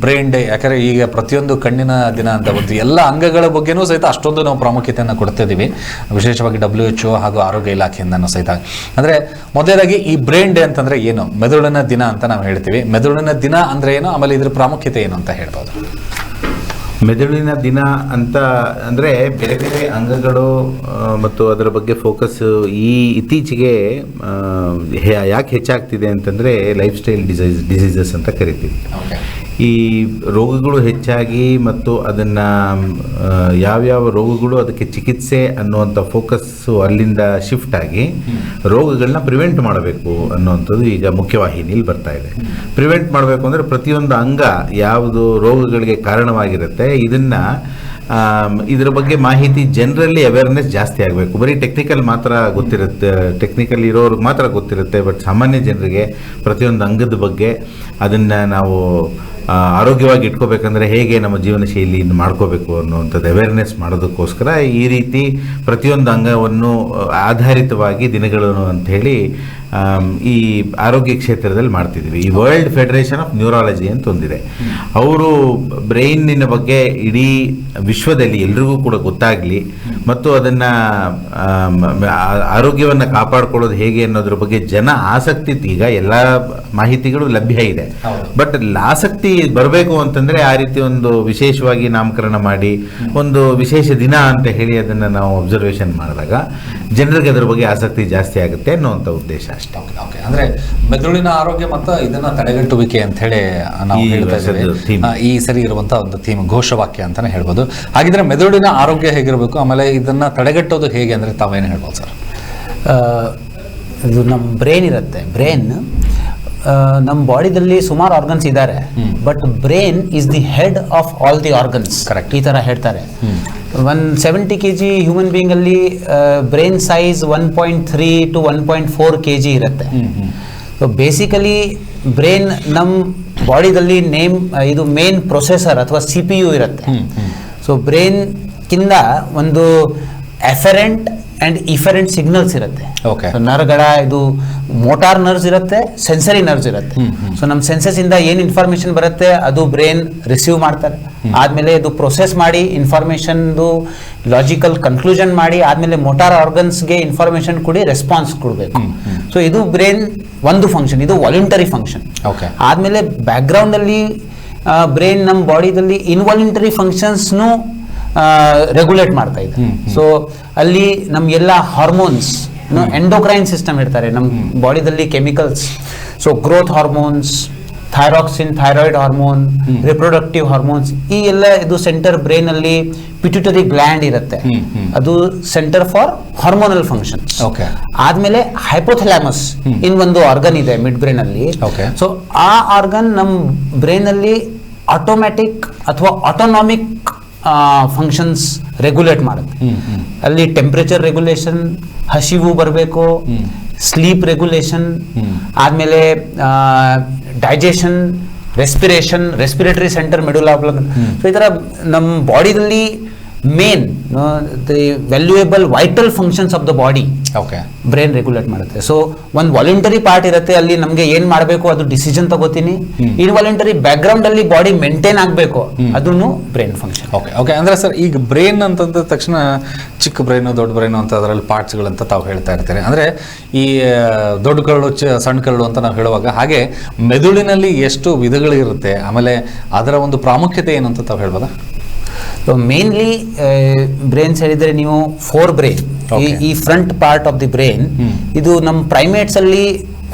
Brain day, ಯಾಕಂದರೆ ಈಗ ಪ್ರತಿಯೊಂದು ಕಣ್ಣಿನ ದಿನ ಅಂತ ಬಂತು, ಎಲ್ಲ ಅಂಗಗಳ ಬಗ್ಗೆನೂ ಸಹಿತ ಅಷ್ಟೊಂದು ನಾವು ಪ್ರಾಮುಖ್ಯತೆಯನ್ನು ಕೊಡ್ತಿದ್ದೀವಿ, ವಿಶೇಷವಾಗಿ WHO ಹಾಗೂ ಆರೋಗ್ಯ ಇಲಾಖೆಯಿಂದನೂ ಸಹಿತ. ಅಂದರೆ ಮೊದಲಾಗಿ ಈ ಬ್ರೈನ್ ಡೇ ಅಂತಂದರೆ ಏನು, ಮೆದುಳಿನ ದಿನ ಅಂತ ನಾವು ಹೇಳ್ತೀವಿ. ಮೆದುಳಿನ ದಿನ ಅಂದರೆ ಏನು, ಆಮೇಲೆ ಇದ್ರ ಪ್ರಾಮುಖ್ಯತೆ ಏನು ಅಂತ ಹೇಳ್ಬೋದು? ಮೆದುಳಿನ ದಿನ ಅಂತ ಅಂದರೆ ಬೇರೆ ಬೇರೆ ಅಂಗಗಳು ಮತ್ತು ಅದರ ಬಗ್ಗೆ ಫೋಕಸ್ ಇತ್ತೀಚೆಗೆ ಯಾಕೆ ಹೆಚ್ಚಾಗ್ತಿದೆ ಅಂತಂದರೆ ಲೈಫ್ ಸ್ಟೈಲ್ ಡಿಸೀಸಸ್ ಅಂತ ಕರಿತೀವಿ. ಈ ರೋಗಗಳು ಹೆಚ್ಚಾಗಿ ಮತ್ತು ಅದನ್ನು ಯಾವ್ಯಾವ ರೋಗಗಳು ಅದಕ್ಕೆ ಚಿಕಿತ್ಸೆ ಅನ್ನುವಂಥ ಫೋಕಸ್ಸು ಅಲ್ಲಿಂದ ಶಿಫ್ಟ್ ಆಗಿ ರೋಗಗಳನ್ನ ಪ್ರಿವೆಂಟ್ ಮಾಡಬೇಕು ಅನ್ನುವಂಥದ್ದು ಈಗ ಮುಖ್ಯವಾಹಿನಿಯಲ್ಲಿ ಬರ್ತಾ ಇದೆ. ಪ್ರಿವೆಂಟ್ ಮಾಡಬೇಕು ಅಂದರೆ ಪ್ರತಿಯೊಂದು ಅಂಗ ಯಾವುದು ರೋಗಗಳಿಗೆ ಕಾರಣವಾಗಿರುತ್ತೆ ಇದರ ಬಗ್ಗೆ ಮಾಹಿತಿ ಜನರಲ್ಲಿ ಅವೇರ್ನೆಸ್ ಜಾಸ್ತಿ ಆಗಬೇಕು. ಬರೀ ಟೆಕ್ನಿಕಲ್ ಮಾತ್ರ ಗೊತ್ತಿರುತ್ತೆ, ಟೆಕ್ನಿಕಲ್ ಇರೋರಿಗೆ ಮಾತ್ರ ಗೊತ್ತಿರುತ್ತೆ, ಬಟ್ ಸಾಮಾನ್ಯ ಜನರಿಗೆ ಪ್ರತಿಯೊಂದು ಅಂಗದ ಬಗ್ಗೆ ಅದನ್ನು ನಾವು ಆರೋಗ್ಯವಾಗಿ ಇಟ್ಕೋಬೇಕಂದ್ರೆ ಹೇಗೆ ನಮ್ಮ ಜೀವನ ಶೈಲಿಯನ್ನು ಮಾಡ್ಕೋಬೇಕು ಅನ್ನುವಂಥದ್ದು ಅವೇರ್ನೆಸ್ ಮಾಡೋದಕ್ಕೋಸ್ಕರ ಈ ರೀತಿ ಪ್ರತಿಯೊಂದು ಅಂಗವನ್ನು ಆಧಾರಿತವಾಗಿ ದಿನಗಳನ್ನು ಅಂಥೇಳಿ ಈ ಆರೋಗ್ಯ ಕ್ಷೇತ್ರದಲ್ಲಿ ಮಾಡ್ತಿದ್ದೀವಿ. ಈ ವರ್ಲ್ಡ್ ಫೆಡರೇಷನ್ ಆಫ್ ನ್ಯೂರಾಲಜಿ ಅಂತ ಒಂದಿದೆ. ಅವರು ಬ್ರೈನಿನ ಬಗ್ಗೆ ಇಡೀ ವಿಶ್ವದಲ್ಲಿ ಎಲ್ರಿಗೂ ಕೂಡ ಗೊತ್ತಾಗಲಿ ಮತ್ತು ಅದನ್ನು ಆರೋಗ್ಯವನ್ನು ಕಾಪಾಡ್ಕೊಳ್ಳೋದು ಹೇಗೆ ಅನ್ನೋದ್ರ ಬಗ್ಗೆ ಜನ ಆಸಕ್ತಿ, ಈಗ ಎಲ್ಲ ಮಾಹಿತಿಗಳು ಲಭ್ಯ ಇದೆ, ಬಟ್ ಆಸಕ್ತಿ ಬರಬೇಕು ಅಂತಂದರೆ ಆ ರೀತಿ ಒಂದು ವಿಶೇಷವಾಗಿ ನಾಮಕರಣ ಮಾಡಿ ಒಂದು ವಿಶೇಷ ದಿನ ಅಂತ ಹೇಳಿ ಅದನ್ನು ನಾವು ಅಬ್ಸರ್ವೇಷನ್ ಮಾಡಿದಾಗ ಜನರಿಗೆ ಅದರ ಬಗ್ಗೆ ಆಸಕ್ತಿ ಜಾಸ್ತಿ ಆಗುತ್ತೆ ಅನ್ನುವಂಥ ಉದ್ದೇಶ ಅಷ್ಟೇ. ಓಕೆ, ಅಂದರೆ ಮೆದುಳಿನ ಆರೋಗ್ಯ ಮತ್ತು ಇದನ್ನು ತಡೆಗಟ್ಟುವಿಕೆ ಅಂತ ಹೇಳಿ ನಾವು ಹೇಳ್ತಾ ಇದ್ದೀವಿ. ಈ ಸರಿ ಇರುವಂಥ ಒಂದು ಥೀಮ್, ಘೋಷವಾಕ್ಯ ಅಂತಲೇ ಹೇಳ್ಬೋದು. ಹಾಗಿದ್ರೆ ಮೆದುಳಿನ ಆರೋಗ್ಯ ಹೇಗಿರಬೇಕು, ಆಮೇಲೆ ಇದನ್ನು ತಡೆಗಟ್ಟೋದು ಹೇಗೆ ಅಂದರೆ ತಾವೇನು ಹೇಳ್ಬೋದು ಸರ್? ಇದು ನಮ್ಮ ಬ್ರೈನ್ ಇರುತ್ತೆ. ಬ್ರೈನ್ ನಮ್ಮ ಬಾಡಿದಲ್ಲಿ ಸುಮಾರು ಆರ್ಗನ್ಸ್ ಇದ್ದಾರೆ, but brain is the head of all the organs. Correct, ಈ ಥರ ಹೇಳ್ತಾರೆ. 170 kg ಹ್ಯೂಮನ್ ಬೀಯಿಂಗ್ ಅಲ್ಲಿ ಬ್ರೈನ್ ಸೈಜ್ 1.3 to 1.4 kg ಇರುತ್ತೆ. ಸೊ ಬೇಸಿಕಲಿ ಬ್ರೈನ್ ನಮ್ಮ ಬಾಡಿದಲ್ಲಿ ಇದು ಮೇನ್ ಪ್ರೊಸೆಸರ್ ಅಥವಾ CPU ಇರುತ್ತೆ. ಸೊ ಬ್ರೈನ್ ಕಿಂದ ಒಂದು ಎಫರೆಂಟ್ ಅಂಡ್ ಇಫರೆಂಟ್ ಸಿಗ್ನಲ್ಸ್ ಇರುತ್ತೆ. ನರ್ಗಳ ಇದು ಮೋಟಾರ್ ನರ್ವ್ಸ್ ಇರುತ್ತೆ, ಸೆನ್ಸರಿ ನರ್ವ್ಸ್ ಇರುತ್ತೆ. ಸೊ ನಮ್ಮ ಸೆನ್ಸಸ್ ಇಂದ ಏನು ಇನ್ಫಾರ್ಮೇಶನ್ ಬರುತ್ತೆ ಅದು ಬ್ರೈನ್ ರಿಸೀವ್ ಮಾಡ್ತಾರೆ. ಆದ್ಮೇಲೆ ಇದು ಪ್ರೊಸೆಸ್ ಮಾಡಿ ಇನ್ಫಾರ್ಮೇಶನ್ ಲಾಜಿಕಲ್ ಕನ್ಕ್ಲೂಷನ್ ಮಾಡಿ ಆದ್ಮೇಲೆ ಮೋಟಾರ್ ಆರ್ಗನ್ಸ್ಗೆ ಇನ್ಫಾರ್ಮೇಶನ್ ಕೊಡಿ ರೆಸ್ಪಾನ್ಸ್ ಕೊಡಬೇಕು. ಸೊ ಇದು ಬ್ರೈನ್ ಒಂದು ಫಂಕ್ಷನ್, ಇದು ವಾಲಂಟರಿ ಫಂಕ್ಷನ್. ಆದ್ಮೇಲೆ ಬ್ಯಾಕ್ ಗ್ರೌಂಡ್ ಅಲ್ಲಿ ಬ್ರೈನ್ ನಮ್ಮ ಬಾಡಿದಲ್ಲಿ ಇನ್ವಾಲಂಟರಿ ಫಂಕ್ಷನ್ಸ್ನು ರೆಗ್ಯುಲೇಟ್ ಮಾಡ್ತಾ ಇದೆ. ಸೊ ಅಲ್ಲಿ ನಮ್ಗೆಲ್ಲ ಹಾರ್ಮೋನ್ಸ್, ಎಂಡೋಕ್ರೈನ್ ಸಿಸ್ಟಮ್ ಇರ್ತಾರೆ ನಮ್ಮ ಬಾಡಿದಲ್ಲಿ, chemicals. So growth hormones, thyroxine, thyroid hormone, reproductive hormones, ಈ ಎಲ್ಲ ಇದು ಸೆಂಟರ್ ಬ್ರೈನ್ ಅಲ್ಲಿ ಪಿಟ್ಯೂಟರಿ ಗ್ಲ್ಯಾಂಡ್ ಇರುತ್ತೆ, ಅದು ಸೆಂಟರ್ ಫಾರ್ ಹಾರ್ಮೋನಲ್ ಫಂಕ್ಷನ್. ಆದ್ಮೇಲೆ ಹೈಪೋಥ್ಯಾಲಮಸ್ ಇನ್ ಒಂದು ಆರ್ಗನ್ ಇದೆ ಮಿಡ್ ಬ್ರೈನ್ ಅಲ್ಲಿ. ಸೊ ಆ ಆರ್ಗನ್ ನಮ್ಮ ಬ್ರೈನ್ ಅಲ್ಲಿ ಆಟೋಮ್ಯಾಟಿಕ್ ಅಥವಾ ಆಟೋನಾಮಿಕ್ ಫಂಕ್ಷನ್ಸ್ ರೆಗ್ಯುಲೇಟ್ ಮಾಡುತ್ತೆ. ಅಲ್ಲಿ ಟೆಂಪರೇಚರ್ ರೆಗ್ಯುಲೇಷನ್, ಹಸಿವು ಬರಬೇಕು, ಸ್ಲೀಪ್ ರೆಗ್ಯುಲೇಷನ್, ಆದ್ಮೇಲೆ digestion, respiratory centre, medulla oblongata. So ಈ ತರ ನಮ್ಮ ಬಾಡಿದಲ್ಲಿ main the valuable vital functions of the body brain regulate ಮಾಡುತ್ತೆ. ಸೊ ಒಂದು ವಾಲಂಟರಿ ಪಾರ್ಟ್ ಇರುತ್ತೆ, ಅಲ್ಲಿ ನಮ್ಗೆ ಏನ್ ಮಾಡಬೇಕು ಅದು ಡಿಸಿಷನ್ ತಗೋತೀನಿ. ಇನ್ವಾಲಂಟರಿ ಬ್ಯಾಕ್ ಗ್ರೌಂಡ್ ಅಲ್ಲಿ ಬಾಡಿ ಮೇಂಟೈನ್ ಆಗಬೇಕು, ಅದನ್ನು ಬ್ರೈನ್ ಫಂಕ್ಷನ್. ಓಕೆ, ಅಂದ್ರೆ ಸರ್ ಈಗ ಬ್ರೈನ್ ಅಂತಂದ ತಕ್ಷಣ ಚಿಕ್ಕ ಬ್ರೈನು, ದೊಡ್ಡ ಬ್ರೈನು ಅಂತ ಅದರಲ್ಲಿ ಪಾರ್ಟ್ಸ್ಗಳಂತ ತಾವು ಹೇಳ್ತಾ ಇರ್ತೀರಿ. ಅಂದ್ರೆ ಈ ದೊಡ್ಡ ಕರಳು, ಸಣ್ಣ ಕರಳು ಅಂತ ನಾವು ಹೇಳುವಾಗ, ಹಾಗೆ ಮೆದುಳಿನಲ್ಲಿ ಎಷ್ಟು ವಿಧಗಳಿರುತ್ತೆ, ಆಮೇಲೆ ಅದರ ಒಂದು ಪ್ರಾಮುಖ್ಯತೆ ಏನು ಅಂತ ತಾವು ಹೇಳ್ಬೋದಾ? ಸೊ ಮೇನ್ಲಿ ಬ್ರೈನ್ಸ್ ಹೇಳಿದ್ರೆ ನೀವು 4 ಬ್ರೈನ್, ಈ front part of the brain, ಇದು ನಮ್ಮ ಪ್ರೈಮೇಟ್ಸ್ ಅಲ್ಲಿ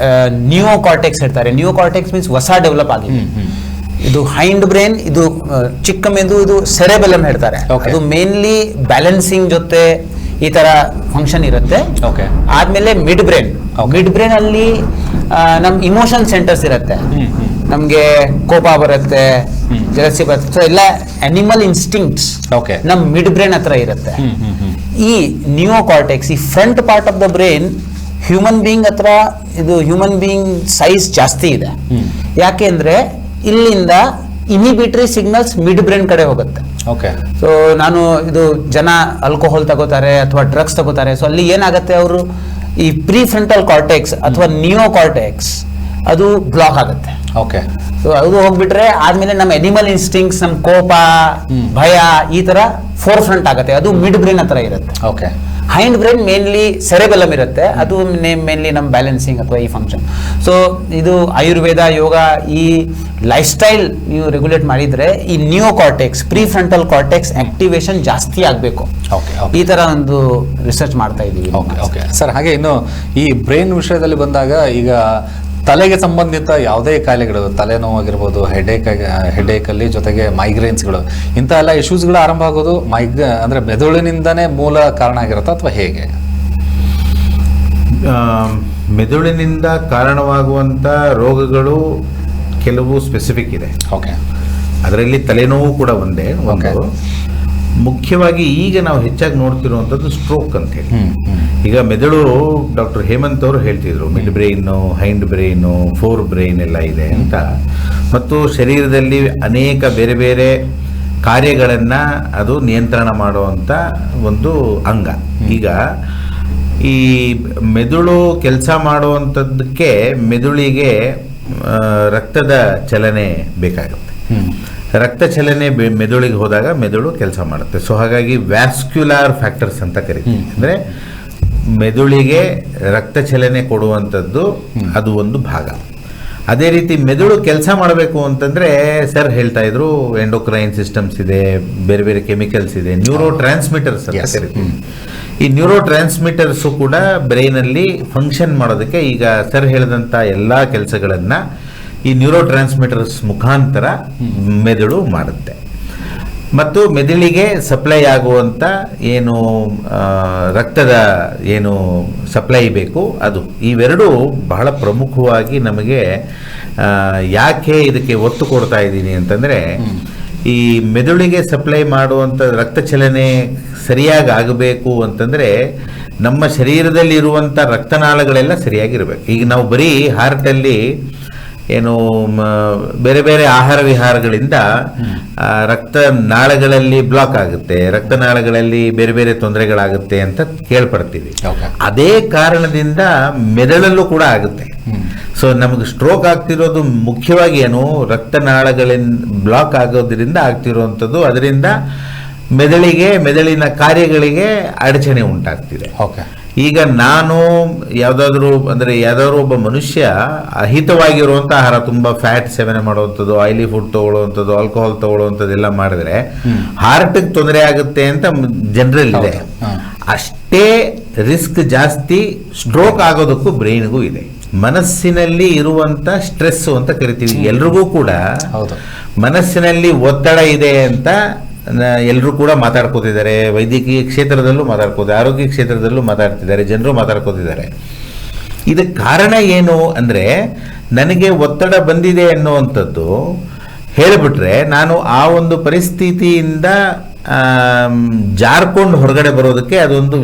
ನ್ಯೂ ಕಾರ್ಟೆಕ್ಸ್ ಹೇಳ್ತಾರೆ. ನ್ಯೂ ಕಾರ್ಟೆಕ್ಸ್ ಮೀನ್ಸ್ ಹೊಸ ಡೆವಲಪ್ ಆಗಿದೆ. ಇದು ಹೈಂಡ್ ಬ್ರೈನ್, ಇದು ಚಿಕ್ಕ ಮೆದು, ಇದು ಸೆರೆಬೆಲಮ್ ಹೇಳ್ತಾರೆ. ಅದು ಮೇನ್ಲಿ ಬ್ಯಾಲೆನ್ಸಿಂಗ್ ಜೊತೆ ಈ ತರ ಫಂಕ್ಷನ್ ಇರುತ್ತೆ. ಆದ್ಮೇಲೆ ಮಿಡ್ ಬ್ರೈನ್ ಅಲ್ಲಿ ನಮ್ ಇಮೋಷನ್ ಸೆಂಟರ್ಸ್ ಇರುತ್ತೆ. ನಮ್ಗೆ ಕೋಪ ಬರುತ್ತೆ, ಜಲಸಿ ಬರುತ್ತೆ. ಸೊ ಎಲ್ಲ ಅನಿಮಲ್ ಇನ್ಸ್ಟಿಂಕ್ಟ್ಸ್ ನಮ್ ಮಿಡ್ ಬ್ರೈನ್ ಹತ್ರ ಇರುತ್ತೆ. ಈ ನ್ಯೂ ಕಾರ್ಟೆಕ್ಸ್, ಈ front part of the brain human being ಹತ್ರ, ಇದು ಹ್ಯೂಮನ್ ಬೀಯಿಂಗ್ ಸೈಜ್ ಜಾಸ್ತಿ ಇದೆ. ಯಾಕೆ ಅಂದ್ರೆ ಇಲ್ಲಿಂದ ಇನಿಬಿಟರಿ ಸಿಗ್ನಲ್ಸ್ ಮಿಡ್ ಬ್ರೈನ್ ಕಡೆ ಹೋಗುತ್ತೆ. ಸೊ ನಾನು ಇದು ಜನ ಆಲ್ಕೋಹಾಲ್ ತಗೋತಾರೆ ಅಥವಾ ಡ್ರಗ್ಸ್ ತಗೋತಾರೆ. ಸೊ ಅಲ್ಲಿ ಏನಾಗುತ್ತೆ, ಅವರು ಈ ಪ್ರೀ ಫ್ರಂಟಲ್ ಕಾರ್ಟೆಕ್ಸ್ ಅಥವಾ ನಿಯೋ ಕಾರ್ಟೆಕ್ಸ್ ಅದು ಬ್ಲಾಕ್ ಆಗುತ್ತೆ. ಓಕೆ. ಸೊ ಅದು ಹೋಗ್ಬಿಟ್ರೆ ಆದ್ಮೇಲೆ ನಮ್ಮ ಎನಿಮಲ್ ಇನ್ಸ್ಟಿಂಕ್ಟ್ಸ್, ನಮ್ಮ ಕೋಪ, ಭಯ ಈ ತರ ಫೋರ್ ಫ್ರಂಟ್ ಆಗುತ್ತೆ. ಅದು ಮಿಡ್ ಬ್ರೈನ್ ಹತ್ರ ಇರುತ್ತೆ. ಓಕೆ. ಹೈಂಡ್ ಬ್ರೈನ್ ಮೇನ್ಲಿ ಸೆರೆಬೆಲಮ್ ಇರುತ್ತೆ, ಅದು ಮೇನ್ಲಿ ನಮ್ಮ ಬ್ಯಾಲೆನ್ಸಿಂಗ್ ಅಥವಾ ಈ ಫಂಕ್ಷನ್. ಸೊ ಇದು ಆಯುರ್ವೇದ, ಯೋಗ, ಈ ಲೈಫ್ ಸ್ಟೈಲ್ ನೀವು ರೆಗ್ಯುಲೇಟ್ ಮಾಡಿದ್ರೆ ಈ new cortex, prefrontal cortex activation ಜಾಸ್ತಿ ಆಗಬೇಕು. ಓಕೆ. ಈ ತರ ಒಂದು ರಿಸರ್ಚ್ ಮಾಡ್ತಾ ಇದ್ದೀವಿ. ಓಕೆ. ಓಕೆ ಸರ್, ಹಾಗೆ ಇನ್ನು ಈ ಬ್ರೈನ್ ವಿಷಯದಲ್ಲಿ ಬಂದಾಗ ಈಗ ತಲೆಗೆ ಸಂಬಂಧಿತ ಯಾವುದೇ ಕಾಯಿಲೆಗಳು, ತಲೆನೋವಾಗಿರ್ಬೋದು, ಹೆಡೇಕಲ್ಲಿ ಜೊತೆಗೆ ಮೈಗ್ರೇನ್ಸ್ಗಳು, ಇಂಥ ಎಲ್ಲ ಇಶ್ಯೂಸ್ಗಳು ಆರಂಭ ಆಗೋದು ಅಂದರೆ ಮೆದುಳಿನಿಂದನೇ ಮೂಲ ಕಾರಣ ಆಗಿರುತ್ತಾ ಅಥವಾ ಹೇಗೆ? ಮೆದುಳಿನಿಂದ ಕಾರಣವಾಗುವಂಥ ರೋಗಗಳು ಕೆಲವು ಸ್ಪೆಸಿಫಿಕ್ ಇದೆ. ಓಕೆ. ಅದರಲ್ಲಿ ತಲೆನೋವು ಕೂಡ ಒಂದೇ. ಮುಖ್ಯವಾಗಿ ಈಗ ನಾವು ಹೆಚ್ಚಾಗಿ ನೋಡ್ತಿರುವಂಥದ್ದು ಸ್ಟ್ರೋಕ್ ಅಂತ ಹೇಳಿ. ಈಗ ಮೆದುಳು ಡಾಕ್ಟರ್ ಹೇಮಂತ್ ಅವರು ಹೇಳ್ತಿದ್ರು mid brain, hind brain, four brain ಎಲ್ಲ ಇದೆ ಅಂತ. ಮತ್ತು ಶರೀರದಲ್ಲಿ ಅನೇಕ ಬೇರೆ ಬೇರೆ ಕಾರ್ಯಗಳನ್ನು ಅದು ನಿಯಂತ್ರಣ ಮಾಡುವಂಥ ಒಂದು ಅಂಗ. ಈಗ ಈ ಮೆದುಳು ಕೆಲಸ ಮಾಡುವಂಥದ್ದಕ್ಕೆ ಮೆದುಳಿಗೆ ರಕ್ತದ ಚಲನೆ ಬೇಕಾಗುತ್ತೆ. ರಕ್ತ ಚಲನೆ ಮೆದುಳಿಗೆ ಹೋದಾಗ ಮೆದುಳು ಕೆಲಸ ಮಾಡುತ್ತೆ. ಸೊ ಹಾಗಾಗಿ ವ್ಯಾಸ್ಕ್ಯುಲಾರ್ ಫ್ಯಾಕ್ಟರ್ಸ್ ಅಂತ ಕರಿತೀವಿ. ಅಂದರೆ ಮೆದುಳಿಗೆ ರಕ್ತ ಚಲನೆ ಕೊಡುವಂಥದ್ದು ಅದು ಒಂದು ಭಾಗ. ಅದೇ ರೀತಿ ಮೆದುಳು ಕೆಲಸ ಮಾಡಬೇಕು ಅಂತಂದರೆ ಸರ್ ಹೇಳ್ತಾ ಇದ್ರು ಎಂಡೋಕ್ರೈನ್ ಸಿಸ್ಟಮ್ಸ್ ಇದೆ, ಬೇರೆ ಬೇರೆ ಕೆಮಿಕಲ್ಸ್ ಇದೆ, ನ್ಯೂರೋ ಟ್ರಾನ್ಸ್ಮಿಟರ್ಸ್ ಅಂತ ಕರಿತೀವಿ. ಈ ನ್ಯೂರೋ ಟ್ರಾನ್ಸ್ಮಿಟರ್ಸು ಕೂಡ ಬ್ರೈನಲ್ಲಿ ಫಂಕ್ಷನ್ ಮಾಡೋದಕ್ಕೆ ಈಗ ಸರ್ ಹೇಳಿದಂಥ ಎಲ್ಲ ಕೆಲಸಗಳನ್ನು ಈ ನ್ಯೂರೋ ಟ್ರಾನ್ಸ್ಮಿಟರ್ಸ್ ಮುಖಾಂತರ ಮೆದುಳು ಮಾಡುತ್ತೆ. ಮತ್ತು ಮೆದುಳಿಗೆ ಸಪ್ಲೈ ಆಗುವಂಥ ಏನು ರಕ್ತದ ಏನು ಸಪ್ಲೈ ಬೇಕು ಅದು, ಇವೆರಡು ಬಹಳ ಪ್ರಮುಖವಾಗಿ ನಮಗೆ ಯಾಕೆ ಇದಕ್ಕೆ ಒತ್ತು ಕೊಡ್ತಾ ಇದ್ದೀನಿ ಅಂತಂದರೆ, ಈ ಮೆದುಳಿಗೆ ಸಪ್ಲೈ ಮಾಡುವಂಥ ರಕ್ತ ಚಲನೆ ಸರಿಯಾಗಿ ಆಗಬೇಕು ಅಂತಂದರೆ ನಮ್ಮ ಶರೀರದಲ್ಲಿ ಇರುವಂಥ ರಕ್ತನಾಳಗಳೆಲ್ಲ ಸರಿಯಾಗಿರ್ಬೇಕು. ಈಗ ನಾವು ಬರೀ ಹಾರ್ಟಲ್ಲಿ ಏನು ಬೇರೆ ಬೇರೆ ಆಹಾರ ವಿಹಾರಗಳಿಂದ ರಕ್ತನಾಳಗಳಲ್ಲಿ ಬ್ಲಾಕ್ ಆಗುತ್ತೆ, ರಕ್ತನಾಳಗಳಲ್ಲಿ ಬೇರೆ ಬೇರೆ ತೊಂದರೆಗಳಾಗುತ್ತೆ ಅಂತ ಕೇಳ್ಪಡ್ತೀವಿ. ಅದೇ ಕಾರಣದಿಂದ ಮೆದುಳಲ್ಲೂ ಕೂಡ ಆಗುತ್ತೆ. ಸೊ ನಮಗೆ ಸ್ಟ್ರೋಕ್ ಆಗ್ತಿರೋದು ಮುಖ್ಯವಾಗಿ ಏನು, ರಕ್ತನಾಳಗಳಿಂದ ಬ್ಲಾಕ್ ಆಗೋದ್ರಿಂದ ಆಗ್ತಿರೋವಂಥದ್ದು. ಅದರಿಂದ ಮೆದುಳಿನ ಕಾರ್ಯಗಳಿಗೆ ಅಡಚಣೆ ಉಂಟಾಗ್ತಿದೆ. ಈಗ ನಾನು ಯಾವುದಾದ್ರೂ ಒಬ್ಬ ಮನುಷ್ಯ ಅಹಿತವಾಗಿರುವಂಥ ಆಹಾರ, ತುಂಬ ಫ್ಯಾಟ್ ಸೇವನೆ ಮಾಡುವಂಥದ್ದು, ಆಯಿಲಿ ಫುಡ್ ತಗೊಳ್ಳುವಂಥದ್ದು, ಆಲ್ಕೋಹಾಲ್ ತಗೊಳ್ಳುವಂಥದ್ದು ಎಲ್ಲ ಮಾಡಿದ್ರೆ ಹಾರ್ಟ್ಗೆ ತೊಂದರೆ ಆಗುತ್ತೆ ಅಂತ ಜನರಲ್ ಇದೆ. ಅಷ್ಟೇ ರಿಸ್ಕ್ ಜಾಸ್ತಿ ಸ್ಟ್ರೋಕ್ ಆಗೋದಕ್ಕೂ ಬ್ರೈನ್ಗೂ ಇದೆ. ಮನಸ್ಸಿನಲ್ಲಿ ಇರುವಂಥ ಸ್ಟ್ರೆಸ್ ಅಂತ ಕರಿತೀವಿ. ಎಲ್ರಿಗೂ ಕೂಡ ಮನಸ್ಸಿನಲ್ಲಿ ಒತ್ತಡ ಇದೆ ಅಂತ ಎಲ್ಲರೂ ಕೂಡ ಮಾತಾಡ್ಕೋತಿದ್ದಾರೆ. ವೈದ್ಯಕೀಯ ಕ್ಷೇತ್ರದಲ್ಲೂ ಮಾತಾಡ್ಕೋತಾರೆ, ಆರೋಗ್ಯ ಕ್ಷೇತ್ರದಲ್ಲೂ ಮಾತಾಡ್ತಿದ್ದಾರೆ, ಜನರು ಮಾತಾಡ್ಕೋತಿದ್ದಾರೆ. ಇದಕ್ಕೆ ಕಾರಣ ಏನು ಅಂದರೆ, ನನಗೆ ಒತ್ತಡ ಬಂದಿದೆ ಅನ್ನುವಂಥದ್ದು ಹೇಳಿಬಿಟ್ರೆ ನಾನು ಆ ಒಂದು ಪರಿಸ್ಥಿತಿಯಿಂದ ಜಾರ್ಕೊಂಡು ಹೊರಗಡೆ ಬರೋದಕ್ಕೆ ಅದೊಂದು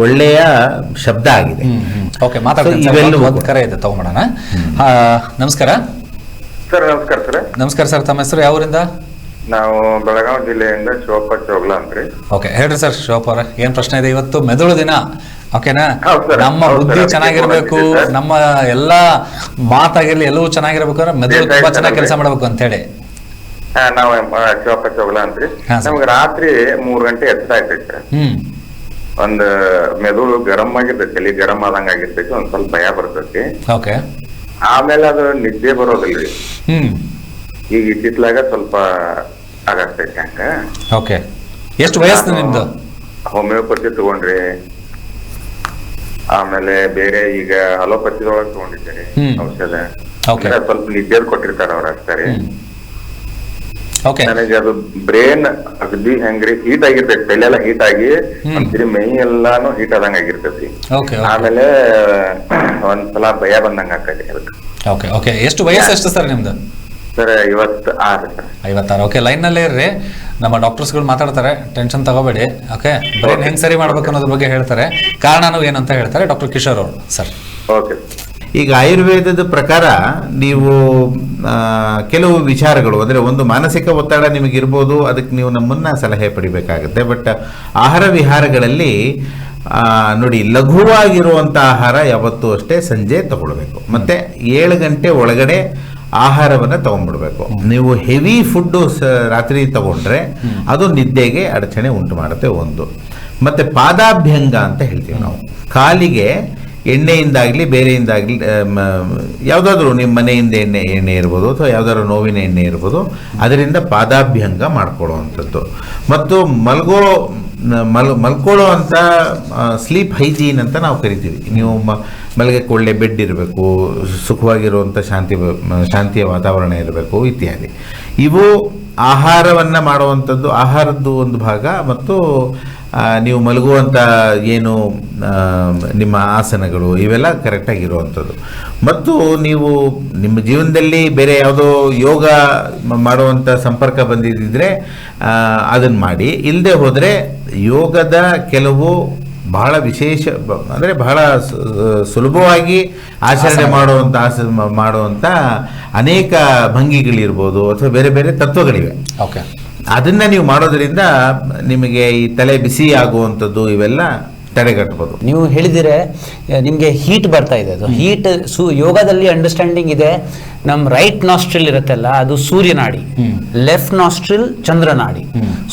ಒಳ್ಳೆಯ ಶಬ್ದ ಆಗಿದೆ. ಕರೆ ಇದೆ, ತಗೊಂಬೋಣ. ನಮಸ್ಕಾರ ಸರ್. ನಮಸ್ಕಾರ ಸರ್. ನಮಸ್ಕಾರ ಸರ್, ತಮ್ಮ ಹೆಸರು ಯಾವೂರಿಂದ? ನಾವು ಬೆಳಗಾವಿ ಜಿಲ್ಲೆಯಿಂದ ಶಿವಪ್ಪ ಚೋಗ್ಲ ಅಂತ್ರಿ. ಓಕೆ, ಹೇಳ್ರಿ ಸರ್ ಶಿವಪ್ಪ ಅವರ, ಏನ್ ಪ್ರಶ್ನೆ ಇದೆ? ಇವತ್ತು ಮೆದುಳು ದಿನ, ಓಕೆನಾ? ನಮ್ಮ ಬುದ್ಧಿ ಚೆನ್ನಾಗಿರ್ಬೇಕು, ನಮ್ಮ ಎಲ್ಲಾ ಮಾತಾಗಿರ್ಲಿ ಎಲ್ಲವೂ ಚೆನ್ನಾಗಿರ್ಬೇಕು ಅಂದ್ರೆ ಮೆದುಳು ತುಂಬಾ ಚೆನ್ನಾಗಿ ಕೆಲಸ ಮಾಡ್ಬೇಕು ಅಂತ ಹೇಳಿ. ನಾವು ಶಿವಪ್ಪ ಚೋಗ್ಲ ಅಂತ್ರಿ. ನಮ್ಗೆ ರಾತ್ರಿ 3 ಗಂಟೆ ಎಚ್ಚರ ಆಗ್ತೈತ್ರಿ. ಒಂದ್ ಮೆದುಳು ಗರಂ ಆಗಿರ್ತೈತಿ, ಅಲ್ಲಿ ಗರಂ ಆದಂಗ ಆಗಿರ್ತೈತಿ, ಒಂದ್ ಸ್ವಲ್ಪ ಭಯ ಬರ್ತೈತಿ. ಓಕೆ. ಆಮೇಲೆ ಅದು ನಿದ್ದೆ ಬರೋದಿಲ್ರಿ. ಈಗ ಇತ್ತಿತ್ಲಾಗ ಸ್ವಲ್ಪ ಆಗತೈತಿ ಹಂಗ. ಓಕೆ. ಎಷ್ಟು ವಯಸ್ಸು ನಿಮ್ದು? ಹೋಮಿಯೋಪತಿ ತಗೊಂಡ್ರಿ, ಆಮೇಲೆ ಬೇರೆ ಈಗ ಅಲೋಪತಿದೊಳಗೆ ತಗೊಂಡಿದ್ದಾರೆ ಔಷಧ. ಸ್ವಲ್ಪ ನಿದ್ದೆ ಕೊಟ್ಟಿರ್ತಾರ ಅವ್ರ ಅಷ್ಟೇ. ನನಗೆ ಅದು ಬ್ರೇನ್ ಅಗದಿ ಹೆಂಗ್ರಿ ಹೀಟ್ ಆಗಿರ್ತೈತಿ, ತಲೆಲ್ಲ ಹೀಟ್ ಆಗಿ ಒಂದ್ಸರಿ ಮೈ ಎಲ್ಲಾನು ಹೀಟ್ ಆದಂಗ ಆಗಿರ್ತೈತಿ. ಆಮೇಲೆ ಒಂದ್ಸಲ ಭಯ ಬಂದಂಗ ಆಕತಿ ಅದಕ್ಕೆ. ಓಕೆ. ಓಕೆ, ಎಷ್ಟು ವಯಸ್ಸು ಎಷ್ಟು ಸರ್ ನಿಮ್ದು? Sir 56 sir. 56. ಓಕೆ, ಲೈನ್ ನಲ್ಲೇ ಇರ್ರಿ, ನಮ್ಮ ಡಾಕ್ಟರ್ಸ್ಗಳು ಮಾತಾಡ್ತಾರೆ, ಟೆನ್ಷನ್ ತಗೋಬೇಡಿ. ಓಕೆ, ಬ್ರೈನ್ ಹೆಂಗ್ ಸರಿ ಮಾಡ್ಬೇಕು ಅನ್ನೋದ್ರ ಬಗ್ಗೆ ಹೇಳ್ತಾರೆ, ಕಾರಣನೂ ಏನಂತ ಹೇಳ್ತಾರೆ ಡಾಕ್ಟರ್ ಕಿಶೋರ್ ಅವರು. Sir okay. ಈಗ ಆಯುರ್ವೇದದ ಪ್ರಕಾರ ನೀವು ಕೆಲವು ವಿಚಾರಗಳು ಅಂದರೆ, ಒಂದು ಮಾನಸಿಕ ಒತ್ತಡ ನಿಮಗಿರ್ಬೋದು, ಅದಕ್ಕೆ ನೀವು ನಮ್ಮನ್ನ ಸಲಹೆ ಪಡಿಬೇಕಾಗುತ್ತೆ. ಬಟ್ ಆಹಾರ ವಿಹಾರಗಳಲ್ಲಿ ನೋಡಿ, ಲಘುವಾಗಿರುವಂಥ ಆಹಾರ ಯಾವತ್ತೂ ಅಷ್ಟೇ ಸಂಜೆ ತಗೊಳ್ಬೇಕು. ಮತ್ತು 7 ಗಂಟೆ ಒಳಗಡೆ ಆಹಾರವನ್ನು ತಗೊಂಡ್ಬಿಡ್ಬೇಕು. ನೀವು ಹೆವಿ ಫುಡ್ಡು ರಾತ್ರಿ ತಗೊಂಡ್ರೆ ಅದು ನಿದ್ದೆಗೆ ಅಡಚಣೆ ಉಂಟು ಮಾಡುತ್ತೆ ಒಂದು. ಮತ್ತು ಪಾದಾಭ್ಯಂಗ ಅಂತ ಹೇಳ್ತೀವಿ ನಾವು. ಕಾಲಿಗೆ ಎಣ್ಣೆಯಿಂದಾಗಲಿ ಬೇರೆಯಿಂದಾಗಲಿ ಯಾವುದಾದ್ರೂ ನಿಮ್ಮ ಮನೆಯಿಂದ ಎಣ್ಣೆ ಇರ್ಬೋದು ಅಥವಾ ಯಾವುದಾದ್ರೂ ನೋವಿನ ಎಣ್ಣೆ ಇರ್ಬೋದು, ಅದರಿಂದ ಪಾದಾಭ್ಯಂಗ ಮಾಡ್ಕೊಳ್ಳುವಂಥದ್ದು. ಮತ್ತು ಮಲ್ಕೊಳ್ಳೋ ಅಂತ ಸ್ಲೀಪ್ ಹೈಜೀನ್ ಅಂತ ನಾವು ಕರಿತೀವಿ. ನೀವು ಮಲಗಕ್ಕೆ ಒಳ್ಳೆ ಬೆಡ್ ಇರಬೇಕು, ಸುಖವಾಗಿರುವಂಥ ಶಾಂತಿಯ ವಾತಾವರಣ ಇರಬೇಕು ಇತ್ಯಾದಿ. ಇವು ಆಹಾರವನ್ನು ಮಾಡುವಂಥದ್ದು, ಆಹಾರದ್ದು ಒಂದು ಭಾಗ. ಮತ್ತು ನೀವು ಮಲಗುವಂಥ ಏನು ನಿಮ್ಮ ಆಸನಗಳು ಇವೆಲ್ಲ ಕರೆಕ್ಟಾಗಿರುವಂಥದ್ದು. ಮತ್ತು ನೀವು ನಿಮ್ಮ ಜೀವನದಲ್ಲಿ ಬೇರೆ ಯಾವುದೋ ಯೋಗ ಮಾಡುವಂಥ ಸಂಪರ್ಕ ಬಂದಿದ್ದರೆ ಅದನ್ನು ಮಾಡಿ. ಇಲ್ಲದೆ ಹೋದರೆ ಯೋಗದ ಕೆಲವು ಬಹಳ ವಿಶೇಷ ಅಂದರೆ ಬಹಳ ಸುಲಭವಾಗಿ ಆಚರಣೆ ಮಾಡುವಂಥ ಅನೇಕ ಭಂಗಿಗಳಿರ್ಬೋದು ಅಥವಾ ಬೇರೆ ಬೇರೆ ತತ್ವಗಳಿವೆ. ಓಕೆ, ಅದನ್ನು ನೀವು ಮಾಡೋದ್ರಿಂದ ನಿಮಗೆ ಈ ತಲೆ ಬಿಸಿ ಆಗುವಂಥದ್ದು ಇವೆಲ್ಲ ತಡೆಗಟ್ಟಬಹುದು. ನೀವು ಹೇಳಿದರೆ ನಿಮಗೆ ಹೀಟ್ ಬರ್ತಾ ಇದೆ. ಅದು ಹೀಟ್ ಯೋಗದಲ್ಲಿ ಅಂಡರ್ಸ್ಟ್ಯಾಂಡಿಂಗ್ ಇದೆ. ನಮ್ಮ ರೈಟ್ ನಾಸ್ಟ್ರಿಲ್ ಇರುತ್ತಲ್ಲ, ಅದು ಸೂರ್ಯನಾಡಿ, ಲೆಫ್ಟ್ ನಾಸ್ಟ್ರಿಲ್ ಚಂದ್ರನಾಡಿ.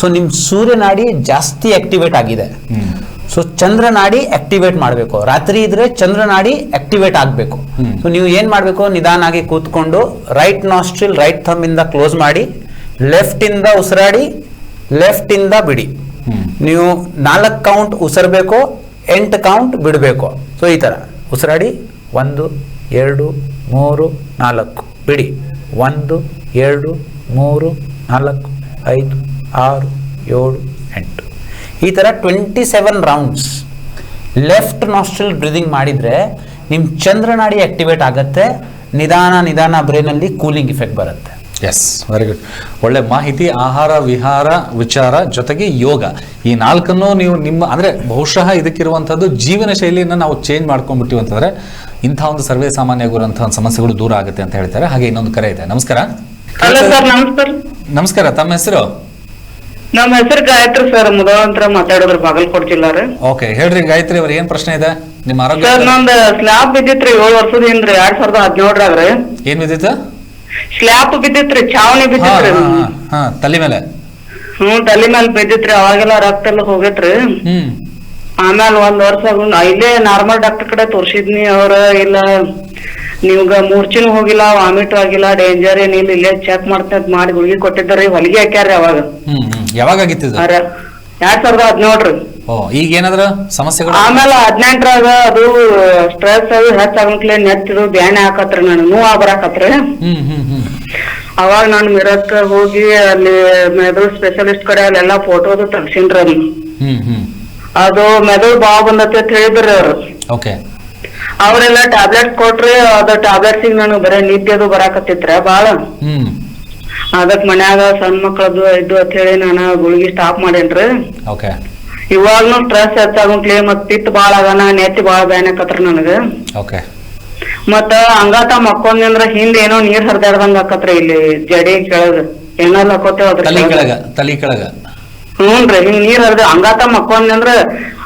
ಸೊ ನಿಮ್ಮ ಸೂರ್ಯನಾಡಿ ಜಾಸ್ತಿ ಆಕ್ಟಿವೇಟ್ ಆಗಿದೆ. ಸೊ ಚಂದ್ರನಾಡಿ ಆಕ್ಟಿವೇಟ್ ಮಾಡಬೇಕು. ರಾತ್ರಿ ಇದ್ರೆ ಚಂದ್ರನಾಡಿ ಆಕ್ಟಿವೇಟ್ ಆಗಬೇಕು. ಸೊ ನೀವು ಏನು ಮಾಡಬೇಕು, ನಿಧಾನಾಗಿ ಕೂತ್ಕೊಂಡು ರೈಟ್ ನಾಸ್ಟ್ರಿಲ್ ರೈಟ್ ಥಂಬ್ ಇಂದ ಕ್ಲೋಸ್ ಮಾಡಿ, ಲೆಫ್ಟ್ ಇಂದ ಉಸಿರಾಡಿ, ಲೆಫ್ಟ್ ಇಂದ ಬಿಡಿ. ನೀವು 4 ಕೌಂಟ್ ಉಸಿರಬೇಕು, 8 ಕೌಂಟ್ ಬಿಡಬೇಕು. ಸೊ ಈ ಥರ ಉಸಿರಾಡಿ 1 2 3 4 ಬಿಡಿ. 1 2 3 4 5 6 7 8 ಈ ಥರ 27 ರೌಂಡ್ಸ್ ಲೆಫ್ಟ್ ನಾಸ್ಟ್ರಿಲ್ ಬ್ರೀದಿಂಗ್ ಮಾಡಿದರೆ ನಿಮ್ಮ ಚಂದ್ರನಾಡಿ ಆಕ್ಟಿವೇಟ್ ಆಗುತ್ತೆ. ನಿಧಾನ ಬ್ರೈನಲ್ಲಿ ಕೂಲಿಂಗ್ ಇಫೆಕ್ಟ್ ಬರುತ್ತೆ. Yes, very good. ಒಳ್ಳೆ ಮಾಹಿತಿ. ಆಹಾರ ವಿಹಾರ ವಿಚಾರ ಜೊತೆಗೆ ಯೋಗ, ಈ 4 ನೀವು ನಿಮ್ಮ ಅಂದರೆ ಬಹುಶಃ ಇದಕ್ಕಿರುವಂಥದ್ದು ಜೀವನ ಶೈಲಿಯನ್ನು ನಾವು ಚೇಂಜ್ ಮಾಡ್ಕೊಂಡ್ಬಿಟ್ಟಿವಿ ಅಂತಂದರೆ ಇಂಥ ಒಂದು ಸರ್ವೇ ಸಾಮಾನ್ಯವಾಗಿರುವಂತಹ ಸಮಸ್ಯೆಗಳು ದೂರ ಆಗುತ್ತೆ ಅಂತ ಹೇಳ್ತಾರೆ. ಹಾಗೆ ಇನ್ನೊಂದು ಕರೆ ಇದೆ. ನಮಸ್ಕಾರ. ಹಲೋ ಸರ್, ನಮಸ್ಕಾರ. ನಮಸ್ಕಾರ, ತಮ್ಮ ಹೆಸರು? ನಮ್ಮ ಹೆಸರು ಗಾಯತ್ರಿ ಸರ್, ಮುದವಂತರ ಮಾತಾಡೋದ್ರ ಬಾಗಲಕೋಟೆ ಜಿಲ್ಲಾ ರೀ. ಓಕೆ, ಹೇಳ್ರಿ ಗಾಯತ್ರಿ ಅವ್ರ ಏನ್ ಪ್ರಶ್ನೆ ಇದೆ ನಿಮ್ಮ ಆರೋಗ್ಯ? ಸರ್ ನಂದು ಸ್ಲ್ಯಾಬ್ ಬಿದ್ದಿತ್ರಿ 7 ವರ್ಷದ ಹಿಂದ್ರಿ 2017ರಾಗ್ರಿ. ಏನ್ ಬಿದ್ದಿತ್ತು? ಸ್ಲ್ಯಾಬ್ ಬಿದ್ದಿತ್ರಿ, ಚಾವಣಿ ಬಿದ್ದಿತ್ರಿ. ತಲೆ ಮೇಲೆ? ತಲೆ ಮೇಲೆ ಬಿದ್ದಿತ್ರಿ. ಅವಾಗೆಲ್ಲ ರಕ್ತ ಎಲ್ಲ ಹೋಗೈತ್ರಿ. ಆಮೇಲೆ 1 ವರ್ಷ ಇಲ್ಲೇ ನಾರ್ಮಲ್ ಡಾಕ್ಟರ್ ಕಡೆ ತೋರ್ಸಿದ್ನಿ. ಅವ್ರ ಇಲ್ಲ ನೀವ್ಗ ಮೂರ್ಛೆನೂ ಹೋಗಿಲ್ಲ, ವಾಮಿಟ್ ಆಗಿಲ್ಲ, ಡೇಂಜರ್ ಏನಿಲ್ಲ, ಇಲ್ಲೇ ಚೆಕ್ ಮಾಡ್ತೇನೆ ಮಾಡಿ ಗುಳಿಗೆ ಕೊಟ್ಟಿದ್ದಾರಿ. ಹೊಲಿಗೆ ಹಾಕ್ಯಾರ್ರಿ ಅವಾಗ. ಯಾವಾಗ ಆಗಿತ್ತು? 2017 ಓ, ಈಗ ಏನಾದ್ರ ಸಮಸ್ಯೆಗಳು? ಆಮೇಲೆ 18ರಾಗ ಅದು ಸ್ಟ್ರೆಸ್ ಅದು ಹೆಚ್ಚಾಗಂಕ್ಲೆ ನೆತ್ತಿದು ಬ್ಯಾನೆ ಹಾಕತ್ರಿ, ನಾನು ನೋವು ಬರಾಕತ್ರಿ. ಅವಾಗ ನಾನು ಮಿರಕ್ ಹೋಗಿ ಅಲ್ಲಿ ಮೆದುಳು ಸ್ಪೆಷಲಿಸ್ಟ್ ಕಡೆ ಅಲ್ಲೆಲ್ಲಾ ಫೋಟೋದು ತೆಗ್ಸಿನ್ರಿ. ಅದು ಮೆದುಳು ಬಾವು ಬಂದತ್ತೆ ಅಂತ ಹೇಳಿದ್ರಿ ಅವ್ರು. ಓಕೆ, ಅವ್ರೆಲ್ಲ ಟ್ಯಾಬ್ಲೆಟ್ಸ್ ಕೊಟ್ರಿ. ಅದ ಟ್ಯಾಬ್ಲೆಟ್ಸ್ ನಾನು ಬರೀ ನಿದ್ದೆ ಅದು ಬರಾಕತ್ತಿತ್ರ ಬಾಳ. ಅದಕ್ ಮನ್ಯಾಗ ಸಣ್ಣ ಮಕ್ಕಳದು ಇದ್ದು ಅಂತ ಹೇಳಿ ನಾನು ಗುಳಿಗೆ ಸ್ಟಾಪ್ ಮಾಡೇನ್ರಿ. ಓಕೆ, ಇವಾಗ್ನು ಸ್ಟ್ರೆಸ್ ಹೆಚ್ಚಾಗಂಕ್ಲಿ ಮತ್ ಪಿತ್ ಬಾಳ ಆಗನ, ನೆತ್ತಿ ಬಾಳ ಬ್ಯಾನಕತ್ರಿ ನನಗ. ಓಕೆ, ಮತ್ತ ಹಂಗಾತ ಮಕ್ಕೊಂದ್ರ ಹಿಂದ್ ಏನೋ ನೀರ್ ಹರಿದಾಡ್ದಂಗ ಆಕತ್ರಿ. ಇಲ್ಲಿ ಜಡಿ ಕೆಳಗ ಏನೆಲ್ಲ ಹಾಕೋತೇವ ತಲಿ ಕೆಳಗ. ಹ್ಞೂನ್ರಿ, ಹಿಂಗ್ ನೀರ್ ಹರಿದ ಹಂಗಾತ ಮಕ್ಕೊಂದ್ರ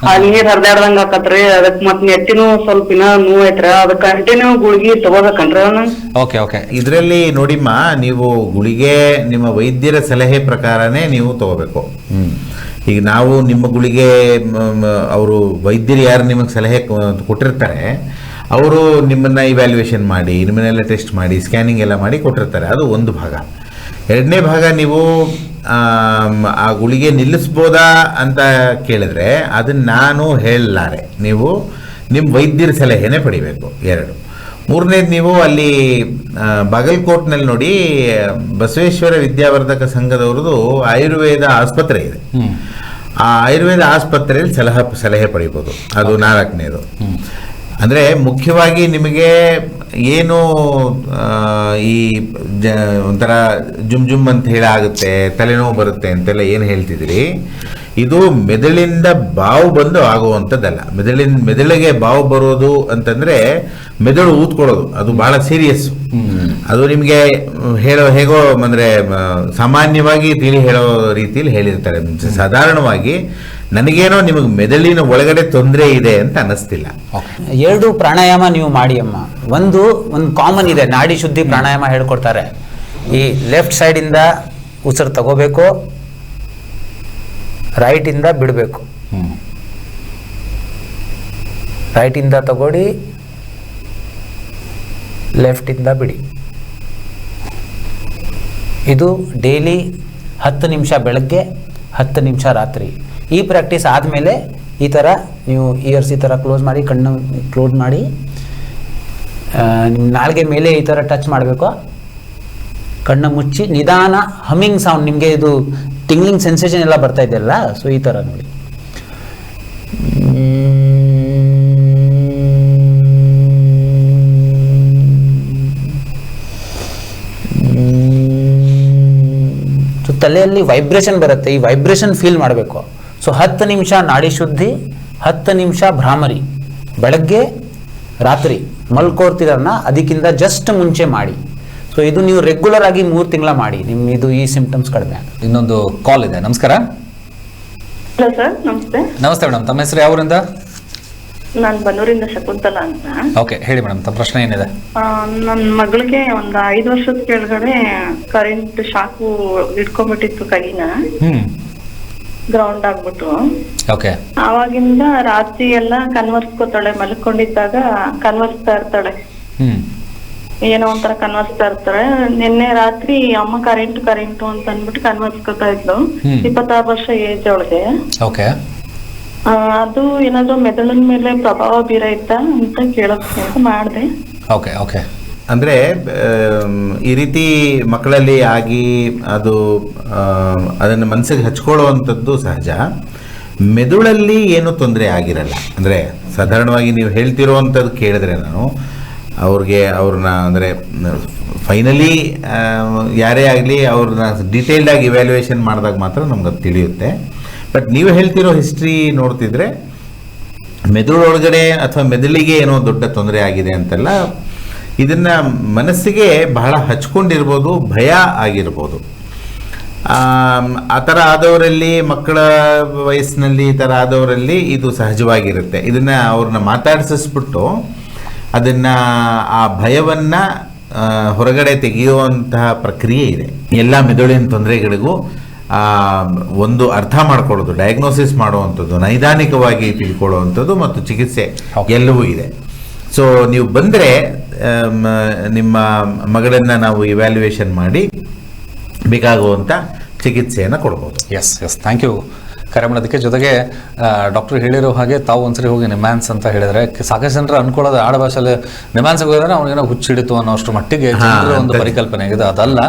ಆ ನೀರ್ ಹರಿದಾಡ್ದಂಗ ಆಕತ್ರಿ. ಅದಕ್ ಮತ್ ನೆತ್ತಿನೂ ಸ್ವಲ್ಪ ಇನ್ನ ನೋವು ಐತ್ರ. ಅದಕ್ ಕಂಟಿನ್ಯೂ ಗುಳಿಗಿ ತಗೋಬೇಕನ್ರಿ ಅವನು? Okay okay. ಇದರಲ್ಲಿ ನೋಡಿಮ್ಮ, ನೀವು ಗುಳಿಗೆ ನಿಮ್ಮ ವೈದ್ಯರ ಸಲಹೆ ಪ್ರಕಾರನೇ ನೀವು ತಗೋಬೇಕು. ಈಗ ನಾವು ನಿಮ್ಮ ಗುಳಿಗೆ ಅವರು ವೈದ್ಯರು ಯಾರು ನಿಮಗೆ ಸಲಹೆ ಕೊಟ್ಟಿರ್ತಾರೆ, ಅವರು ನಿಮ್ಮನ್ನು ಇವ್ಯಾಲ್ಯೂಯೇಷನ್ ಮಾಡಿ ನಿಮ್ಮನ್ನೆಲ್ಲ ಟೆಸ್ಟ್ ಮಾಡಿ ಸ್ಕ್ಯಾನಿಂಗ್ ಎಲ್ಲ ಮಾಡಿ ಕೊಟ್ಟಿರ್ತಾರೆ. ಅದು ಒಂದು ಭಾಗ. ಎರಡನೇ ಭಾಗ, ನೀವು ಆ ಗುಳಿಗೆ ನಿಲ್ಲಿಸ್ಬೋದಾ ಅಂತ ಕೇಳಿದ್ರೆ ಅದನ್ನು ನಾನು ಹೇಳಲಾರೆ. ನೀವು ನಿಮ್ಮ ವೈದ್ಯರ ಸಲಹೆನೇ ಪಡಿಬೇಕು. 2. ಮೂರನೇದು, ನೀವು ಅಲ್ಲಿ ಬಾಗಲಕೋಟ್ನಲ್ಲಿ ನೋಡಿ ಬಸವೇಶ್ವರ ವಿದ್ಯಾವರ್ಧಕ ಸಂಘದವ್ರದ್ದು ಆಯುರ್ವೇದ ಆಸ್ಪತ್ರೆ ಇದೆ. ಆ ಆಯುರ್ವೇದ ಆಸ್ಪತ್ರೆಯಲ್ಲಿ ಸಲಹೆ ಪಡಿಬೋದು. ಅದು 4ನೇದು. ಅಂದರೆ ಮುಖ್ಯವಾಗಿ ನಿಮಗೆ ಏನು ಈ ಒಂಥರ ಜುಮ್ ಅಂತ ಹೇಳಿ ಆಗುತ್ತೆ, ತಲೆನೋವು ಬರುತ್ತೆ ಅಂತೆಲ್ಲ ಏನು ಹೇಳ್ತಿದ್ದೀರಿ, ಇದು ಮೆದುಳಿಂದ ಬಾವು ಬಂದು ಆಗುವಂಥದ್ದಲ್ಲ. ಮೆದುಳಿಗೆ ಬಾವು ಬರೋದು ಅಂತಂದರೆ ಮೆದುಳು ಊದ್ಕೊಳ್ಳೋದು, ಅದು ಭಾಳ ಸೀರಿಯಸ್ಸು. ಅದು ನಿಮಗೆ ಹೇಗೋ ಅಂದರೆ ಸಾಮಾನ್ಯವಾಗಿ ತಿಳಿ ಹೇಳೋ ರೀತಿಯಲ್ಲಿ ಹೇಳಿರ್ತಾರೆ. ಸಾಧಾರಣವಾಗಿ ನನಗೇನೋ ನಿಮಗೆ ಮೆದುಳಿನ ಒಳಗಡೆ ತೊಂದರೆ ಇದೆ ಅಂತ ಅನ್ನಿಸ್ತಿಲ್ಲ. 2 ಪ್ರಾಣಾಯಾಮ ನೀವು ಮಾಡಿ ಅಮ್ಮ. ಒಂದು ಕಾಮನ್ ಇದೆ, ನಾಡಿ ಶುದ್ಧಿ ಪ್ರಾಣಾಯಾಮ ಹೇಳ್ಕೊಡ್ತಾರೆ. ಈ ಲೆಫ್ಟ್ ಸೈಡಿಂದ ಉಸಿರು ತಗೋಬೇಕು, ರೈಟಿಂದ ಬಿಡಬೇಕು. ರೈಟಿಂದ ತಗೊಳ್ಳಿ, ಲೆಫ್ಟಿಂದ ಬಿಡಿ. ಇದು ಡೈಲಿ 10 ನಿಮಿಷ ಬೆಳಗ್ಗೆ, 10 ನಿಮಿಷ ರಾತ್ರಿ. ಈ ಪ್ರಾಕ್ಟೀಸ್ ಆದಮೇಲೆ ಈ ಥರ ನೀವು ಇಯರ್ಸ್ ಈ ಥರ ಕ್ಲೋಸ್ ಮಾಡಿ, ಕಣ್ಣು ಕ್ಲೋಸ್ ಮಾಡಿ, ನಿಮ್ಮ ನಾಲ್ಗೆ ಮೇಲೆ ಈ ಥರ ಟಚ್ ಮಾಡಬೇಕು. ಕಣ್ಣು ಮುಚ್ಚಿ ನಿಧಾನ ಹಮ್ಮಿಂಗ್ ಸೌಂಡ್, ನಿಮಗೆ ಇದು ಟಿಂಗ್ಲಿಂಗ್ ಸೆನ್ಸೇಷನ್ ಎಲ್ಲ ಬರ್ತಾ ಇದೆಯಲ್ಲ, ಸೊ ಈ ಥರ ನೋಡಿ. ಸೊ ತಲೆಯಲ್ಲಿ ವೈಬ್ರೇಷನ್ ಬರುತ್ತೆ, ಈ ವೈಬ್ರೇಷನ್ ಫೀಲ್ ಮಾಡಬೇಕು. ಸೊ 10 ನಿಮಿಷ ನಾಡಿ ಶುದ್ಧಿ, 10 ನಿಮಿಷ ಭ್ರಾಮರಿ, ಬೆಳಗ್ಗೆ ರಾತ್ರಿ ಮಲ್ಕೋರ್ತಿರನ್ನ ಅದಕ್ಕಿಂತ ಜಸ್ಟ್ ಮುಂಚೆ ಮಾಡಿ. ಸೊ ಇದು ನೀವು ರೆಗ್ಯುಲರ್ ಆಗಿ 3 ತಿಂಗಳ ಮಾಡಿ, ಇದು ಈ ಸಿಂಪ್ಟಮ್ಸ್ ಕಡಿಮೆ. ಇನ್ನೊಂದು ಕಾಲ್ ಇದೆ. ನಮಸ್ಕಾರ. ಹಲೋ ಸರ್, ನಮಸ್ತೆ. ನಮಸ್ತೆ ಮೇಡಮ್, ತಮ್ಮ ಹೆಸರು ಯಾವೂರಿಂದ? ನಾನು ಬನ್ನೂರಿಂದ ಶಕುಂತಲಾ ಅಂತ. ಓಕೆ, ಹೇಳಿ ಮೇಡಮ್, ತಮ್ಮ ಪ್ರಶ್ನೆ ಏನಿದೆ? ನನ್ನ ಮಗಳಿಗೆ ಒಂದು 5 ವರ್ಷದ ಕೆಳಗಡೆ ಕರೆಂಟ್ ಶಾಕು ಇಟ್ಕೊಂಡ್ಬಿಟ್ಟಿತ್ತು ಕೈನ, ಗ್ರೌಂಡ್ ಆಗ್ಬಿಟ್ಟು. ಓಕೆ. ಆವಾಗಿಂದ ರಾತ್ರಿ ಎಲ್ಲ ಕನ್ವರ್ಸ್ಕೋತಾಳೆ, ಮಲ್ಕೊಂಡಿದ್ದಾಗ ಕನ್ವರ್ಸ್ತಾ ಇರ್ತಾಳೆ, ಏನೋ ಒಂಥರ ಕನ್ವರ್ಸ್ತಾ ಇರ್ತಾಳೆ. ನಿನ್ನೆ ರಾತ್ರಿ ಅಮ್ಮ ಕರೆಂಟು ಅಂತ ಅಂದ್ಬಿಟ್ಟು ಕನ್ವರ್ಸ್ಕೊತಾ ಇದ್ಲು. 26 ವರ್ಷ ಏಜ್ ಅವಳಿಗೆ. ಓಕೆ. ಅದು ಏನಾದ್ರು ಮೆದುಳಿನ ಮೇಲೆ ಪ್ರಭಾವ ಬೀರೈತಾ ಅಂತ ಕೇಳಕ್ಕೆ ಅಂತ ಮಾಡಿದೆ. Okay okay. ಅಂದರೆ ಈ ರೀತಿ ಮಕ್ಕಳಲ್ಲಿ ಆಗಿ ಅದು ಅದನ್ನು ಮನಸ್ಸಿಗೆ ಹಚ್ಕೊಳ್ಳುವಂಥದ್ದು ಸಹಜ. ಮೆದುಳಲ್ಲಿ ಏನು ತೊಂದರೆ ಆಗಿರಲ್ಲ. ಅಂದರೆ ಸಾಧಾರಣವಾಗಿ ನೀವು ಹೇಳ್ತಿರೋವಂಥದ್ದು ಕೇಳಿದ್ರೆ ನಾನು ಅವ್ರನ್ನ ಅಂದರೆ ಫೈನಲಿ ಯಾರೇ ಆಗಲಿ ಅವ್ರನ್ನ ಡೀಟೇಲ್ಡಾಗಿ ಇವ್ಯಾಲ್ಯೂಯೇಷನ್ ಮಾಡಿದಾಗ ಮಾತ್ರ ನಮ್ಗೆ ಅದು ತಿಳಿಯುತ್ತೆ. ಬಟ್ ನೀವು ಹೇಳ್ತಿರೋ ಹಿಸ್ಟ್ರಿ ನೋಡ್ತಿದ್ರೆ ಮೆದುಳೊಳಗಡೆ ಅಥವಾ ಮೆದುಳಿಗೆ ಏನೋ ದೊಡ್ಡ ತೊಂದರೆ ಆಗಿದೆ ಅಂತಲ್ಲ, ಇದನ್ನು ಮನಸ್ಸಿಗೆ ಬಹಳ ಹಚ್ಕೊಂಡಿರ್ಬೋದು, ಭಯ ಆಗಿರ್ಬೋದು. ಆ ಥರ ಆದವರಲ್ಲಿ, ಮಕ್ಕಳ ವಯಸ್ಸಿನಲ್ಲಿ ಈ ಥರ ಆದವರಲ್ಲಿ ಇದು ಸಹಜವಾಗಿರುತ್ತೆ. ಇದನ್ನು ಅವ್ರನ್ನ ಮಾತಾಡಿಸಿಸ್ಬಿಟ್ಟು ಅದನ್ನು, ಆ ಭಯವನ್ನು ಹೊರಗಡೆ ತೆಗೆಯುವಂತಹ ಪ್ರಕ್ರಿಯೆ ಇದೆ. ಎಲ್ಲ ಮೆದುಳಿನ ತೊಂದರೆಗಳಿಗೂ ಒಂದು ಅರ್ಥ ಮಾಡ್ಕೊಳ್ಳೋದು, ಡಯಾಗ್ನೋಸಿಸ್ ಮಾಡುವಂಥದ್ದು, ನೈದಾನಿಕವಾಗಿ ತಿಳ್ಕೊಳ್ಳುವಂಥದ್ದು ಮತ್ತು ಚಿಕಿತ್ಸೆ ಎಲ್ಲವೂ ಇದೆ. ಸೊ ನೀವು ಬಂದರೆ ನಿಮ್ಮ ಮಗಳನ್ನು ನಾವು ಇವ್ಯಾಲ್ಯೂಯೇಷನ್ ಮಾಡಿ ಬೇಕಾಗುವಂಥ ಚಿಕಿತ್ಸೆಯನ್ನು ಕೊಡ್ಬೋದು. ಎಸ್ ಎಸ್, ಥ್ಯಾಂಕ್ ಯು ಕರೆ ಮಾಡೋದಕ್ಕೆ. ಜೊತೆಗೆ ಡಾಕ್ಟರ್ ಹೇಳಿರೋ ಹಾಗೆ ತಾವು ಒಂದ್ಸರಿ ಹೋಗಿ ನಿಮ್ಯಾನ್ಸ್ ಅಂತ ಹೇಳಿದ್ರೆ ಸಾಕಷ್ಟು ಜನರು ಅನ್ಕೊಳ್ಳೋದು ಆಡ ಭಾಷೆಯಲ್ಲಿ ನಿಮ್ಯಾನ್ಸ್ಗೆ ಹೋಗಿದ್ರೆ ಅವ್ನಿಗೇನೋ ಹುಚ್ಚಿಡಿತು ಅನ್ನೋಷ್ಟು ಮಟ್ಟಿಗೆ ಜನರ ಒಂದು ಪರಿಕಲ್ಪನೆ ಆಗಿದೆ. ಅದಲ್ಲ,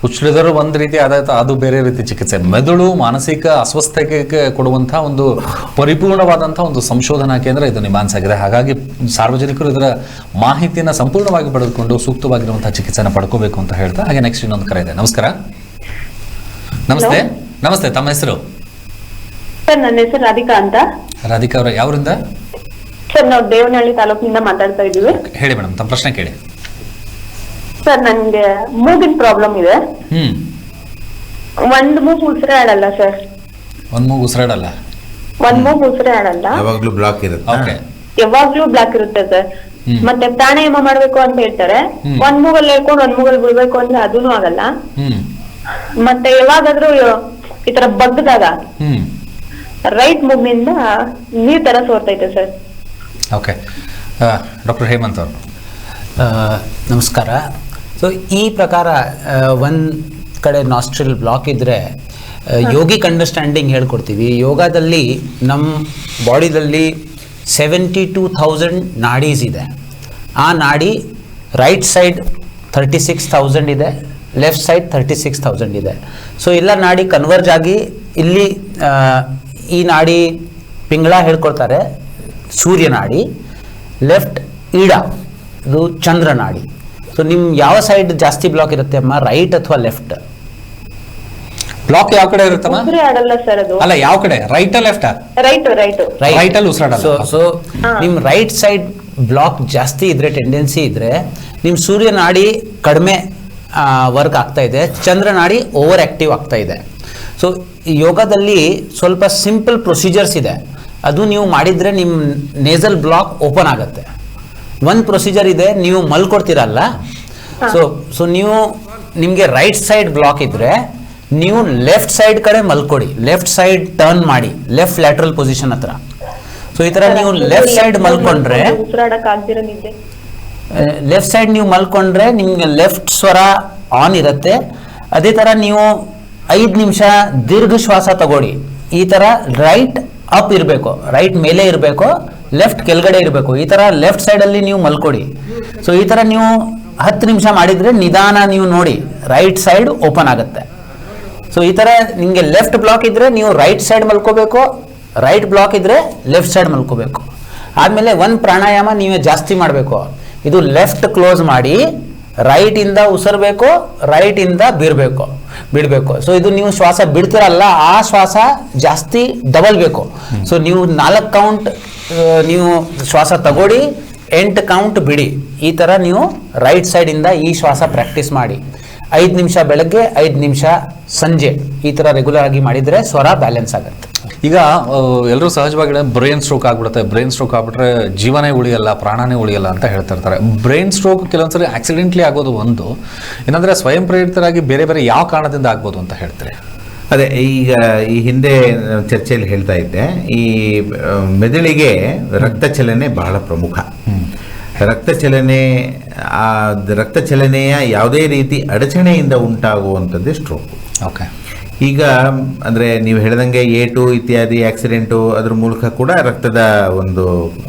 ಹುಚ್ಚಿಡಿದರೂ ಒಂದು ರೀತಿ ಆದಾಯ್ತು, ಅದು ಬೇರೆ ರೀತಿ ಚಿಕಿತ್ಸೆ. ಮೆದುಳು ಮಾನಸಿಕ ಅಸ್ವಸ್ಥತೆಗೆ ಕೊಡುವಂಥ ಒಂದು ಪರಿಪೂರ್ಣವಾದಂಥ ಒಂದು ಸಂಶೋಧನಾ ಕೇಂದ್ರ ಇದು ನಿಮ್ಯಾನ್ಸ್ ಆಗಿದೆ. ಹಾಗಾಗಿ ಸಾರ್ವಜನಿಕರು ಇದರ ಮಾಹಿತಿಯನ್ನು ಸಂಪೂರ್ಣವಾಗಿ ಪಡೆದುಕೊಂಡು ಸೂಕ್ತವಾಗಿರುವಂತಹ ಚಿಕಿತ್ಸೆನ ಪಡ್ಕೋಬೇಕು ಅಂತ ಹೇಳ್ತಾ ಹಾಗೆ ನೆಕ್ಸ್ಟ್ ಇನ್ನೊಂದು ಕರೆ ಇದೆ. ನಮಸ್ಕಾರ. ನಮಸ್ತೆ. ನಮಸ್ತೆ, ತಮ್ಮ ಹೆಸರು? ಸರ್, ನನ್ನ ಹೆಸರು ರಾಧಿಕಾ ಅಂತ. ರಾಧಿಕಾ ಅವರ ಯಾವರಿಂದ? ಸರ್, ನಾವು ದೇವನಹಳ್ಳಿ ತಾಲೂಕಿನಿಂದ ಮಾತಾಡ್ತಾ ಇದ್ದೀವಿ. ಹೇಳಿ ಮೇಡಮ್, ತಮ್ಮ ಪ್ರಶ್ನೆ ಕೇಳಿ. ಸರ್, ನನ್ಗೆ ಮೂಗಿನ ಪ್ರಾಬ್ಲಮ್ ಇದೆ. ಒಂದ್ ಮೂಗು ಉಸಿರೇ ಆಡಲ್ಲ ಸರ್. ಒಂದ್ ಮೂಗು ಉಸಿರಾಡಲ್ಲ? ಒಂದ್ ಮೂಗು ಉಸಿರೇ ಆಡಲ್ಲ, ಯಾವಾಗ್ಲೂ ಬ್ಲಾಕ್ ಇರುತ್ತೆ. ಓಕೆ. ಯಾವಾಗ್ಲೂ ಬ್ಲಾಕ್ ಇರುತ್ತೆ ಸರ್. ಮತ್ತೆ ಪ್ರಾಣಾಯಾಮ ಮಾಡ್ಬೇಕು ಅಂತ ಹೇಳ್ತಾರೆ, ಒಂದ್ ಮೂಗಲ್ಲಿ ಹೇಳ್ಕೊಂಡು ಒಂದ್ ಮೂಗಲ್ಲಿ ಬಿಡ್ಬೇಕು ಅಂದ್ರೆ ಅದೂ ಆಗಲ್ಲ. ಮತ್ತೆ ಯಾವಾಗಾದ್ರೂ ಈ ತರ ಬಗ್ಗದಾಗ ರೈಟ್ ಮೂಗ್ನಿಂದ ನೀರ್ ತರ ಸೋರ್ತೈತೆ ಸರ್. ಓಕೆ. ಡಾಕ್ಟರ್ ಹೇಮಂತ್ ಅವರು ನಮಸ್ಕಾರ. ಸೊ ಈ ಪ್ರಕಾರ ಒಂದು ಕಡೆ ನಾಸ್ಟ್ರಿಲ್ ಬ್ಲಾಕ್ ಇದ್ದರೆ ಯೋಗಿಕ್ ಅಂಡರ್ಸ್ಟ್ಯಾಂಡಿಂಗ್ ಹೇಳ್ಕೊಡ್ತೀವಿ. ಯೋಗದಲ್ಲಿ ನಮ್ಮ ಬಾಡಿದಲ್ಲಿ 72,000 ನಾಡೀಸ್ ಇದೆ. ಆ ನಾಡಿ ರೈಟ್ ಸೈಡ್ 36,000 ಇದೆ, ಲೆಫ್ಟ್ ಸೈಡ್ 36,000 ಇದೆ. ಸೊ ಎಲ್ಲ ನಾಡಿ ಕನ್ವರ್ಜ್ ಆಗಿ ಇಲ್ಲಿ ಈ ನಾಡಿ ಪಿಂಗಳ ಹೇಳ್ಕೊಳ್ತಾರೆ, ಸೂರ್ಯ ನಾಡಿ. ಲೆಫ್ಟ್ ಈಡ, ಇದು ಚಂದ್ರ ನಾಡಿ. ಸೊ ನಿಮ್ಮ ಯಾವ ಸೈಡ್ ಜಾಸ್ತಿ ಬ್ಲಾಕ್ ಇರುತ್ತೆ ಅಮ್ಮ, ರೈಟ್ ಅಥವಾ ಲೆಫ್ಟ್? ಬ್ಲಾಕ್ ಯಾವ ಕಡೆ ಇರುತ್ತಮ್ಮ? ಉಸಿರೇ ಆಡಲ್ಲ ಸರ್ ಅದು. ಅಲ್ಲ, ಯಾವ ಕಡೆ, ರೈಟಾ ಲೆಫ್ಟಾ? ರೈಟ್ ರೈಟ್ ರೈಟ್ ಅಲ್ಲಿ ಉಸಿರಾಡಲ್ಲ. ಸೊ ನಿಮ್ಮ ರೈಟ್ ಸೈಡ್ ಬ್ಲಾಕ್ ಜಾಸ್ತಿ ಇದ್ರೆ, ಟೆಂಡೆನ್ಸಿ ಇದ್ರೆ, ನಿಮ್ಮ ಸೂರ್ಯ ನಾಡಿ ಕಡಿಮೆ ವರ್ಕ್ ಆಗ್ತಾ ಇದೆ, ಚಂದ್ರ ನಾಡಿ ಓವರ್ ಆಕ್ಟಿವ್ ಆಗ್ತಾ ಇದೆ. ಸೊ ಯೋಗದಲ್ಲಿ ಸ್ವಲ್ಪ ಸಿಂಪಲ್ ಪ್ರೊಸೀಜರ್ಸ್ ಇದೆ, ಅದು ನೀವು ಮಾಡಿದರೆ ನಿಮ್ಮ ನೇಸಲ್ ಬ್ಲಾಕ್ ಓಪನ್ ಆಗುತ್ತೆ. ಒಂದು ಪ್ರೊಸೀಜರ್ ಇದೆ, ನೀವು ಮಲ್ಕೊಡ್ತೀರಲ್ಲ, ಸೊ ನೀವು ನಿಮಗೆ ರೈಟ್ ಸೈಡ್ ಬ್ಲಾಕ್ ಇದ್ದರೆ ನೀವು ಲೆಫ್ಟ್ ಸೈಡ್ ಕಡೆ ಮಲ್ಕೊಡಿ, ಲೆಫ್ಟ್ ಸೈಡ್ ಟರ್ನ್ ಮಾಡಿ, ಲೆಫ್ಟ್ ಲ್ಯಾಟ್ರಲ್ ಪೊಸಿಷನ್ ಹತ್ರ. ಸೊ ಈ ಥರ ನೀವು ಲೆಫ್ಟ್ ಸೈಡ್ ಮಲ್ಕೊಂಡ್ರೆ, ಲೆಫ್ಟ್ ಸೈಡ್ ನೀವು ಮಲ್ಕೊಂಡ್ರೆ ನಿಮ್ಗೆ ಲೆಫ್ಟ್ ಸ್ವರ ಆನ್ ಇರುತ್ತೆ. ಅದೇ ಥರ ನೀವು 5 ನಿಮಿಷ ದೀರ್ಘ ಶ್ವಾಸ ತಗೊಳ್ಳಿ. ಈ ಥರ ರೈಟ್ ಅಪ್ ಇರಬೇಕು, ರೈಟ್ ಮೇಲೆ ಇರಬೇಕು, ಲೆಫ್ಟ್ ಕೆಳಗಡೆ ಇರಬೇಕು. ಈ ಥರ ಲೆಫ್ಟ್ ಸೈಡಲ್ಲಿ ನೀವು ಮಲ್ಕೊಡಿ. ಸೊ ಈ ಥರ ನೀವು 10 ನಿಮಿಷ ಮಾಡಿದರೆ ನಿಧಾನ ನೀವು ನೋಡಿ ರೈಟ್ ಸೈಡ್ ಓಪನ್ ಆಗುತ್ತೆ. ಸೊ ಈ ಥರ ನಿಮಗೆ ಲೆಫ್ಟ್ ಬ್ಲಾಕ್ ಇದ್ದರೆ ನೀವು ರೈಟ್ ಸೈಡ್ ಮಲ್ಕೋಬೇಕು, ರೈಟ್ ಬ್ಲಾಕ್ ಇದ್ದರೆ ಲೆಫ್ಟ್ ಸೈಡ್ ಮಲ್ಕೋಬೇಕು. ಆದಮೇಲೆ ಒಂದು ಪ್ರಾಣಾಯಾಮ ನೀವೇ ಜಾಸ್ತಿ ಮಾಡಬೇಕು. ಇದು ಲೆಫ್ಟ್ ಕ್ಲೋಸ್ ಮಾಡಿ ರೈಟಿಂದ ಉಸಿರಬೇಕು, ರೈಟಿಂದ ಬಿಡಬೇಕು. ಸೊ ಇದು ನೀವು ಶ್ವಾಸ ಬಿಡ್ತೀರಲ್ಲ, ಆ ಶ್ವಾಸ ಜಾಸ್ತಿ ದಬಲ್ಬೇಕು. ಸೊ ನೀವು 4 ಕೌಂಟ್ ನೀವು ಶ್ವಾಸ ತಗೊಳ್ಳಿ, 8 ಕೌಂಟ್ ಬಿಡಿ. ಈ ಥರ ನೀವು ರೈಟ್ ಸೈಡಿಂದ ಈ ಶ್ವಾಸ ಪ್ರಾಕ್ಟೀಸ್ ಮಾಡಿ. 5 ನಿಮಿಷ ಬೆಳಗ್ಗೆ, 5 ನಿಮಿಷ ಸಂಜೆ, ಈ ಥರ ರೆಗ್ಯುಲರ್ ಆಗಿ ಮಾಡಿದರೆ ಸ್ವರ ಬ್ಯಾಲೆನ್ಸ್ ಆಗುತ್ತೆ. ಈಗ ಎಲ್ಲರೂ ಸಹಜವಾಗಿ ಬ್ರೈನ್ ಸ್ಟ್ರೋಕ್ ಆಗ್ಬಿಡುತ್ತೆ, ಬ್ರೈನ್ ಸ್ಟ್ರೋಕ್ ಆಗ್ಬಿಟ್ರೆ ಜೀವನೇ ಉಳಿಯಲ್ಲ, ಪ್ರಾಣನೇ ಉಳಿಯಲ್ಲ ಅಂತ ಹೇಳ್ತಿರ್ತಾರೆ. ಬ್ರೈನ್ ಸ್ಟ್ರೋಕ್ ಕೆಲವೊಂದ್ಸರಿ ಆಕ್ಸಿಡೆಂಟ್ಲಿ ಆಗೋದು ಒಂದು, ಏನಂದರೆ ಸ್ವಯಂ ಪ್ರೇರಿತರಾಗಿ ಬೇರೆ ಬೇರೆ ಯಾವ ಕಾರಣದಿಂದ ಆಗ್ಬೋದು ಅಂತ ಹೇಳ್ತಾರೆ. ಅದೇ ಈಗ ಈ ಹಿಂದೆ ಚರ್ಚೆಯಲ್ಲಿ ಹೇಳ್ತಾ ಇದ್ದೆ, ಈ ಮೆದುಳಿಗೆ ರಕ್ತ ಚಲನೆ ಬಹಳ ಪ್ರಮುಖ. ರಕ್ತ ಚಲನೆಯ ಯಾವುದೇ ರೀತಿ ಅಡಚಣೆಯಿಂದ ಉಂಟಾಗುವಂಥದ್ದೇ ಸ್ಟ್ರೋಕ್. ಓಕೆ. ಈಗ ಅಂದರೆ ನೀವು ಹೇಳಿದಂಗೆ ಏಟು ಇತ್ಯಾದಿ ಆಕ್ಸಿಡೆಂಟು ಅದ್ರ ಮೂಲಕ ಕೂಡ ರಕ್ತದ ಒಂದು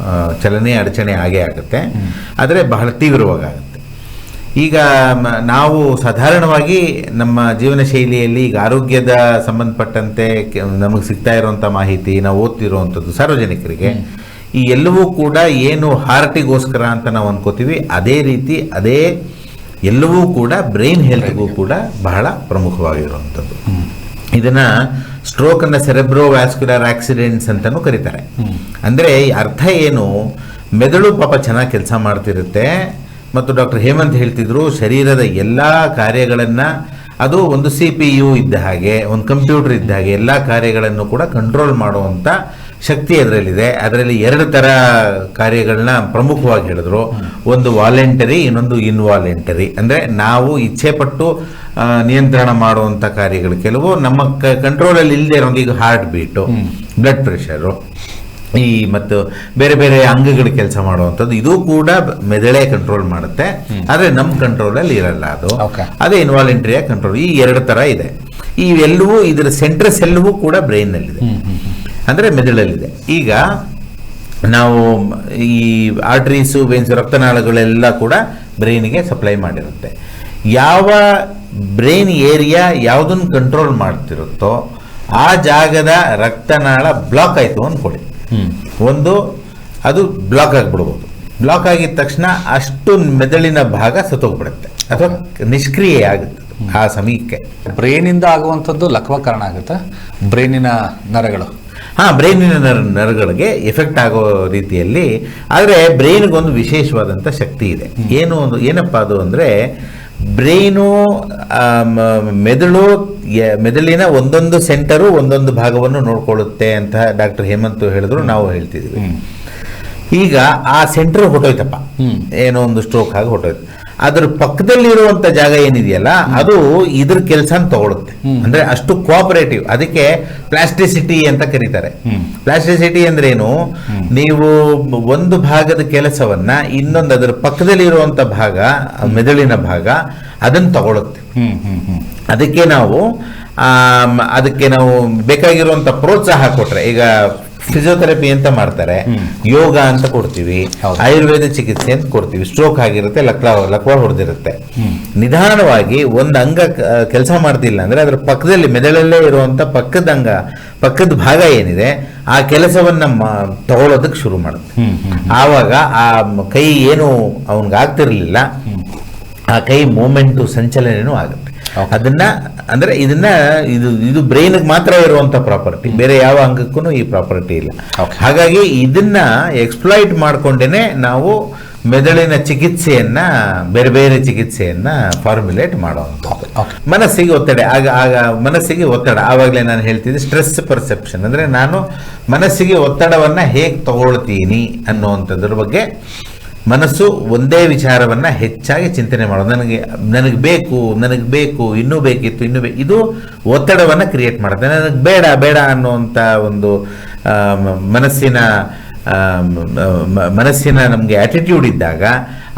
ಚಲನೆ ಅಡಚಣೆ ಆಗೇ ಆಗುತ್ತೆ, ಆದರೆ ಬಹಳ ತೀವ್ರವಾಗುತ್ತೆ. ಈಗ ನಾವು ಸಾಧಾರಣವಾಗಿ ನಮ್ಮ ಜೀವನ ಶೈಲಿಯಲ್ಲಿ ಈಗ ಆರೋಗ್ಯದ ಸಂಬಂಧಪಟ್ಟಂತೆ ನಮಗೆ ಸಿಗ್ತಾ ಇರುವಂಥ ಮಾಹಿತಿ, ನಾವು ಓದ್ತಿರುವಂಥದ್ದು ಸಾರ್ವಜನಿಕರಿಗೆ ಈ ಎಲ್ಲವೂ ಕೂಡ ಏನು ಹಾರ್ಟಿಗೋಸ್ಕರ ಅಂತ ನಾವು ಅನ್ಕೋತೀವಿ, ಅದೇ ರೀತಿ ಅದೇ ಎಲ್ಲವೂ ಕೂಡ ಬ್ರೈನ್ ಹೆಲ್ತ್ಗೂ ಕೂಡ ಬಹಳ ಪ್ರಮುಖವಾಗಿರುವಂಥದ್ದು. ಇದನ್ನ ಸ್ಟ್ರೋಕ್ ಅನ್ನ ಸೆರೆಬ್ರೋ ವ್ಯಾಸ್ಕ್ಯುಲರ್ ಆಕ್ಸಿಡೆಂಟ್ಸ್ ಅಂತಾನೂ ಕರೀತಾರೆ. ಅಂದ್ರೆ ಅರ್ಥ ಏನು, ಮೆದುಳು ಪಾಪ ಚೆನ್ನಾಗಿ ಕೆಲಸ ಮಾಡ್ತಿರುತ್ತೆ, ಮತ್ತು ಡಾಕ್ಟರ್ ಹೇಮಂತ್ ಹೇಳ್ತಿದ್ರು ಶರೀರದ ಎಲ್ಲ ಕಾರ್ಯಗಳನ್ನ, ಅದು ಒಂದು CPU ಇದ್ದ ಹಾಗೆ, ಒಂದು ಕಂಪ್ಯೂಟರ್ ಇದ್ದ ಹಾಗೆ ಎಲ್ಲ ಕಾರ್ಯಗಳನ್ನು ಕೂಡ ಕಂಟ್ರೋಲ್ ಮಾಡುವಂಥ ಶಕ್ತಿ ಅದರಲ್ಲಿದೆ. ಅದರಲ್ಲಿ 2 ಥರ ಕಾರ್ಯಗಳನ್ನ ಪ್ರಮುಖವಾಗಿ ಹೇಳಿದ್ರು, ಒಂದು ವಾಲೆಂಟರಿ, ಇನ್ನೊಂದು ಇನ್ವಾಲೆಂಟರಿ. ಅಂದರೆ ನಾವು ಇಚ್ಛೆ ಪಟ್ಟು ನಿಯಂತ್ರಣ ಮಾಡುವಂಥ ಕಾರ್ಯಗಳು ಕೆಲವು ನಮ್ಮ ಕಂಟ್ರೋಲಲ್ಲಿ ಇಲ್ಲದೆ ಇರೋದು. ಈಗ ಹಾರ್ಟ್ ಬೀಟು, ಬ್ಲಡ್ ಪ್ರೆಷರು, ಈ ಮತ್ತು ಬೇರೆ ಬೇರೆ ಅಂಗಗಳು ಕೆಲಸ ಮಾಡುವಂಥದ್ದು, ಇದು ಕೂಡ ಮೆದುಳೇ ಕಂಟ್ರೋಲ್ ಮಾಡುತ್ತೆ, ಆದರೆ ನಮ್ಮ ಕಂಟ್ರೋಲಲ್ಲಿ ಇರಲ್ಲ ಅದು. ಅದೇ ಇನ್ವಾಲೆಂಟ್ರಿಯ ಕಂಟ್ರೋಲ್. ಈ 2 ಥರ ಇದೆ. ಇವೆಲ್ಲವೂ ಇದರ ಸೆಂಟ್ರಸ್ ಎಲ್ಲವೂ ಕೂಡ ಬ್ರೈನ್ನಲ್ಲಿದೆ, ಅಂದರೆ ಮೆದುಳಲ್ಲಿದೆ. ಈಗ ನಾವು ಈ ಆರ್ಟರೀಸು, ವೇನ್ಸು, ರಕ್ತನಾಳಗಳೆಲ್ಲ ಕೂಡ ಬ್ರೈನಿಗೆ ಸಪ್ಲೈ ಮಾಡಿರುತ್ತೆ. ಯಾವ ಬ್ರೈನ್ ಏರಿಯಾ ಯಾವುದನ್ನು ಕಂಟ್ರೋಲ್ ಮಾಡ್ತಿರುತ್ತೋ ಆ ಜಾಗದ ರಕ್ತನಾಳ ಬ್ಲಾಕ್ ಆಯಿತು ಅಂದ್ಕೊಳ್ಳಿ, ಒಂದು ಅದು ಬ್ಲಾಕ್ ಆಗಿಬಿಡ್ಬೋದು. ಬ್ಲಾಕ್ ಆಗಿದ ತಕ್ಷಣ ಅಷ್ಟು ಮೆದುಳಿನ ಭಾಗ ಸತ್ತೋಗ್ಬಿಡುತ್ತೆ ಅಥವಾ ನಿಷ್ಕ್ರಿಯೆ ಆಗುತ್ತೆ ಆ ಸಮಯಕ್ಕೆ. ಬ್ರೈನಿಂದ ಆಗುವಂಥದ್ದು ಲಕ್ವ ಕಾರಣ ಆಗುತ್ತೆ, ಬ್ರೈನಿನ ನರಗಳು. ಬ್ರೈನಿನ ನರಗಳಿಗೆ ಎಫೆಕ್ಟ್ ಆಗೋ ರೀತಿಯಲ್ಲಿ. ಆದರೆ ಬ್ರೈನ್ಗೊಂದು ವಿಶೇಷವಾದಂಥ ಶಕ್ತಿ ಇದೆ. ಏನಪ್ಪ ಅದು ಅಂದರೆ, ಬ್ರೈನು ಮೆದುಳಿನ ಒಂದೊಂದು ಸೆಂಟರು ಒಂದೊಂದು ಭಾಗವನ್ನು ನೋಡ್ಕೊಳ್ಳುತ್ತೆ ಅಂತ ಡಾಕ್ಟರ್ ಹೇಮಂತ್ ಹೇಳಿದ್ರು, ನಾವು ಹೇಳ್ತಿದ್ವಿ. ಈಗ ಆ ಸೆಂಟರ್ ಹೊಟ್ಟೋಯ್ತಪ್ಪ, ಏನೋ ಒಂದು ಸ್ಟ್ರೋಕ್ ಆಗಿ ಹೊಟ್ಟೋಯ್ತು, ಅದ್ರ ಪಕ್ಕದಲ್ಲಿರುವಂತ ಜಾಗ ಏನಿದೆಯಲ್ಲ ಅದು ಇದ್ರ ಕೆಲಸ ತಗೊಳುತ್ತೆ. ಅಂದ್ರೆ ಅಷ್ಟು ಕೋಆಪರೇಟಿವ್. ಅದಕ್ಕೆ ಪ್ಲಾಸ್ಟಿಸಿಟಿ ಅಂತ ಕರೀತಾರೆ. ಪ್ಲಾಸ್ಟಿಸಿಟಿ ಅಂದ್ರೆ ಏನು, ನೀವು ಒಂದು ಭಾಗದ ಕೆಲಸವನ್ನ ಇನ್ನೊಂದು ಅದರ ಪಕ್ಕದಲ್ಲಿರುವಂತ ಭಾಗ, ಮೆದುಳಿನ ಭಾಗ, ಅದನ್ನು ತಗೊಳುತ್ತೆ. ಅದಕ್ಕೆ ನಾವು ಬೇಕಾಗಿರುವಂತ ಪ್ರೋತ್ಸಾಹ ಕೊಟ್ರೆ, ಈಗ ಫಿಸಿಯೋಥೆರಪಿ ಅಂತ ಮಾಡ್ತಾರೆ, ಯೋಗ ಅಂತ ಕೊಡ್ತೀವಿ, ಆಯುರ್ವೇದ ಚಿಕಿತ್ಸೆ ಅಂತ ಕೊಡ್ತೀವಿ. ಸ್ಟ್ರೋಕ್ ಆಗಿರುತ್ತೆ, ಲಕ್ವ ಹೊಡೆದಿರುತ್ತೆ, ನಿಧಾನವಾಗಿ ಒಂದು ಅಂಗ ಕೆಲಸ ಮಾಡ್ತಿಲ್ಲ ಅಂದ್ರೆ ಅದರ ಪಕ್ಕದಲ್ಲಿ ಮೆದುಳಲ್ಲೇ ಇರುವಂತ ಪಕ್ಕದ ಭಾಗ ಏನಿದೆ ಆ ಕೆಲಸವನ್ನ ತಗೊಳ್ಳೋದಕ್ಕೆ ಶುರು ಮಾಡುತ್ತೆ. ಆವಾಗ ಆ ಕೈ ಏನು ಅವನ್ಗೆ ಆಗ್ತಿರ್ಲಿಲ್ಲ, ಆ ಕೈ ಮೂಮೆಂಟು, ಸಂಚಲನೆನೂ ಆಗುತ್ತೆ. ಅದನ್ನ ಅಂದ್ರೆ ಇದು ಬ್ರೈನ್ಗೆ ಮಾತ್ರ ಇರುವಂತ ಪ್ರಾಪರ್ಟಿ, ಬೇರೆ ಯಾವ ಅಂಗಕ್ಕೂ ಈ ಪ್ರಾಪರ್ಟಿ ಇಲ್ಲ. ಹಾಗಾಗಿ ಇದನ್ನ ಎಕ್ಸ್ಪ್ಲಾಯ್ಟ್ ಮಾಡ್ಕೊಂಡೇನೆ ನಾವು ಮೆದುಳಿನ ಚಿಕಿತ್ಸೆಯನ್ನ ಬೇರೆ ಬೇರೆ ಚಿಕಿತ್ಸೆಯನ್ನ ಫಾರ್ಮುಲೇಟ್ ಮಾಡುವಂಥದ್ದು. ಮನಸ್ಸಿಗೆ ಒತ್ತಡ ಆಗ ಮನಸ್ಸಿಗೆ ಒತ್ತಡ, ಆವಾಗಲೇ ನಾನು ಹೇಳ್ತಿದ್ದೆ ಸ್ಟ್ರೆಸ್ ಪರ್ಸೆಪ್ಷನ್, ಅಂದರೆ ನಾನು ಮನಸ್ಸಿಗೆ ಒತ್ತಡವನ್ನು ಹೇಗೆ ತಗೊಳ್ತೀನಿ ಅನ್ನುವಂಥದ್ರ ಬಗ್ಗೆ ಮನಸ್ಸು ಒಂದೇ ವಿಚಾರವನ್ನ ಹೆಚ್ಚಾಗಿ ಚಿಂತನೆ ಮಾಡೋದು. ನನಗೆ ಬೇಕು, ಇನ್ನೂ ಬೇಕಿತ್ತು, ಇದು ಒತ್ತಡವನ್ನು ಕ್ರಿಯೇಟ್ ಮಾಡುತ್ತೆ. ನನಗೆ ಬೇಡ ಅನ್ನುವಂಥ ಒಂದು ಮನಸ್ಸಿನ ನಮಗೆ ಆಟಿಟ್ಯೂಡ್ ಇದ್ದಾಗ